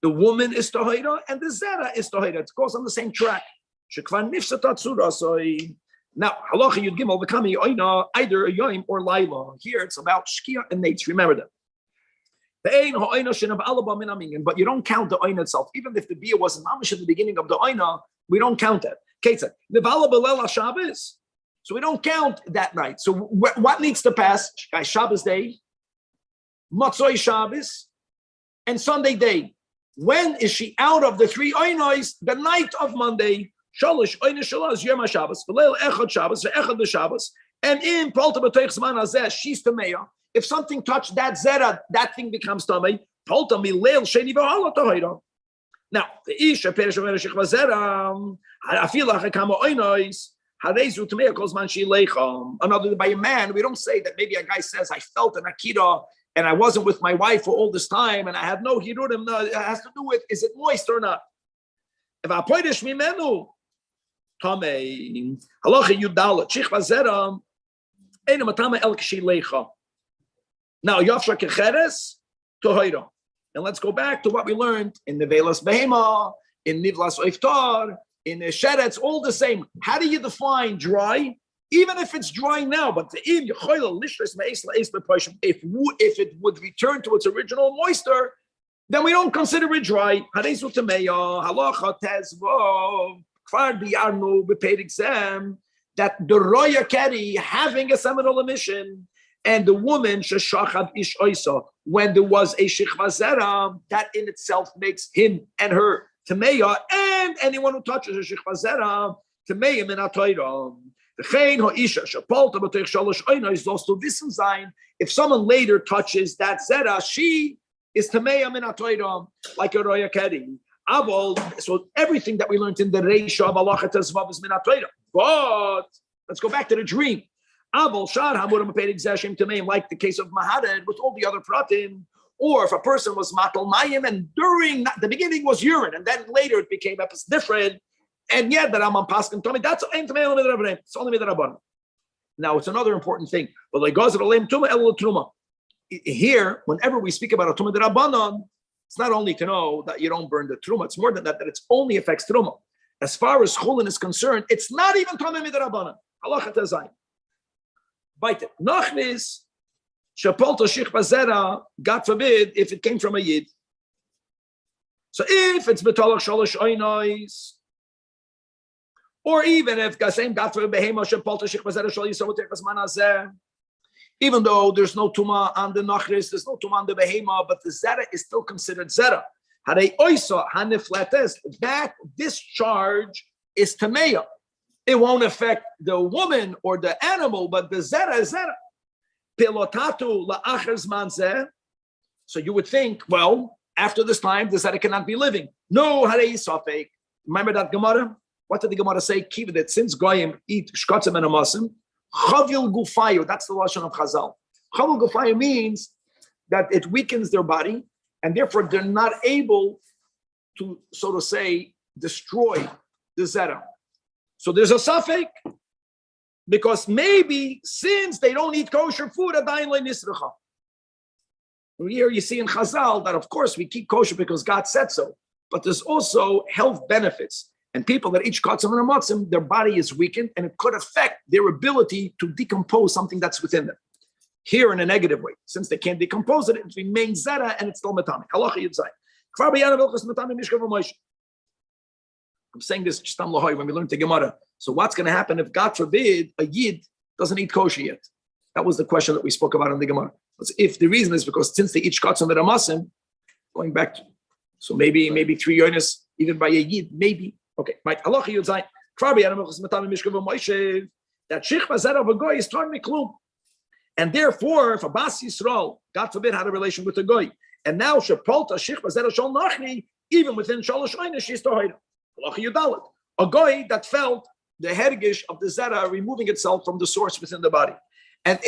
the woman is tahira and the zera is tahira. It goes on the same track. Now, halacha yud gimel becoming either a yoim or laila. Here it's about shkia and nates. Remember that. But you don't count the oina itself. Even if the bia was mamish at the beginning of the oina, we don't count that. So we don't count that night. So what needs to pass? Shabbos day, Matzoi Shabbos, and Sunday day. When is she out of the 3 oinois? The night of Monday. Shalosh oinois shalosh yom Shabbos, v'leil echad Shabbos, ve'echad the Shabbos, and in Polta b'teich zman hazeh, she's tameya. If something touched that zera, that thing becomes tamei. Polta mileil sheni v'hala tahira. Now the isha perish v'mereshich v'zera afilach ekama oinois. Another by a man, we don't say that maybe a guy says, I felt an akira and I wasn't with my wife for all this time and I had no hirudim. No, it has to do with, is it moist or not? If I poidish mimenu, tamei, halacha yudala, chich vazera, ena matama el k'shi leicha. Now, yafsha kecheres, tohira. And let's go back to what we learned in the Velas Behema, in Nivlas Oiftar, in the Sheretz, all the same. How do you define dry? Even if it's dry now, but if it would return to its original moisture, then we don't consider it dry. That the roya keri having a seminal emission, and the woman sheshachad ish oisa, when there was a shichva zera, that in itself makes him and her Tameya, and anyone who touches a shichva zera, Tameya min ha'toira. V'chein ha'isha shapalta b'teich shalosh oina is also this in Zayin. If someone later touches that zera, she is Tameya min ha'toira, like a roya keri. So everything that we learned in the Reisha of Allah Tezvav is min ha'toira. But let's go back to the dream. Abol shar hamurim b'peirik zeshem Tameya, like the case of Mahared with all the other pratim. Or if a person was matal mayim and during the beginning was urine and then later it became different, and yet that I'm on paskin tummy, that's it's only midrabanan. Now it's another important thing. But like goes to the truma. here, whenever we speak about a Tumah D'Rabbanan, it's not only to know that you don't burn the Truma, it's more than that, that it only affects Truma. As far as Chulin is concerned, it's not even Tumah D'Rabbanan. Halacha Tezayin. Baite. Nachnis, Shapolta Shichva Zera, God forbid, if it came from a Yid. So if it's B'talach Shalosh Oinois, or even if Gasem God forbid Behema Shapolta Shichva Zera Shal Yisrael Techas Manazeh, even though there's no Tumah on the Nachris, there's no Tumah on the Behema, but the Zera is still considered Zera. Hadei Oisa Hanifletes, that discharge is Tameya. It won't affect the woman or the animal, but the Zera is Zera. Pilotatu la'achar zman zeh. So you would think, well, after this time, the Zera cannot be living. No, harei safek. Remember that Gemara? What did the Gemara say? Keep that since Goyim eat shkatzim and amasim, chavil gufayu. That's the lashon of Chazal. Chavil gufayu means that it weakens their body, and therefore they're not able to, so to say, destroy the Zera. So there's a suffix, because maybe since they don't eat kosher food, here you see in Chazal that of course we keep kosher because God said so, but there's also health benefits. And people that eat katzim and amatzim, their body is weakened and it could affect their ability to decompose something that's within them. Here in a negative way. Since they can't decompose it, it remains zera and it's still metame. Halacha Yitzay. I'm saying this Stam Lahoy when we learned the Gemara. So what's going to happen if, God forbid, a Yid doesn't eat kosher yet? That was the question that we spoke about in the Gemara. If the reason is because since they eat shkatzim and amasim, going back to, so maybe 3 yonis, even by a Yid, maybe. Okay, right. Halacha Yitzay. That Shichva Zera of a Goy is Torn Miklum. And therefore, if a Bas Yisrael, God forbid, had a relation with a Goy, and now Shepolta Shichva Zera Shal Nachni, even within Shalosh Oina, she's Tohida. A Goy that felt the hergish of the Zera removing itself from the source within the body. And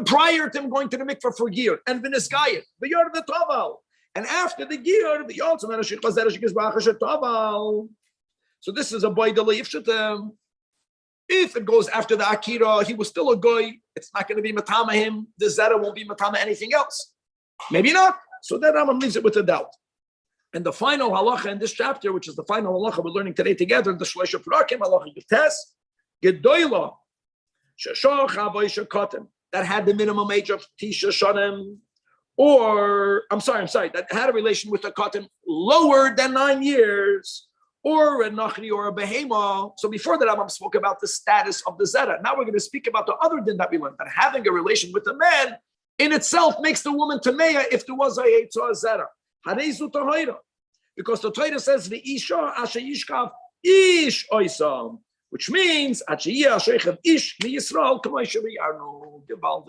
prior to him going to the mikvah for Giyur, and V'nisgayit, the Yor the Taval. And after the Giyur, the also man Shichva Zera Shikis B'achashet Taval. So this is a boy delay. If it goes after the Akira, he was still a Goy, it's not going to be Matama him. The Zera won't be Matama anything else. Maybe not. So then Rambam leaves it with a doubt. And the final halacha in this chapter, which is the final halacha we're learning today together, the Shloisha Purakim halacha Yutes, Gedoyla, Sheshach Avoisha Kotem, that had the minimum age of Tisha Shanim, or, I'm sorry, that had a relation with a Kotem lower than 9 years, or a Nachri or a Behema. So before that, Rambam spoke about the status of the Zera. Now we're going to speak about the other din that we learned, that having a relation with a man in itself makes the woman Tameya if there was a Eitzah Zera. Because the Torah says the Isha Asher Yishkav Ish Oisam, which means Asher Yishkav Ish Mi Yisrael Kamay Shari Arno Gevaldi.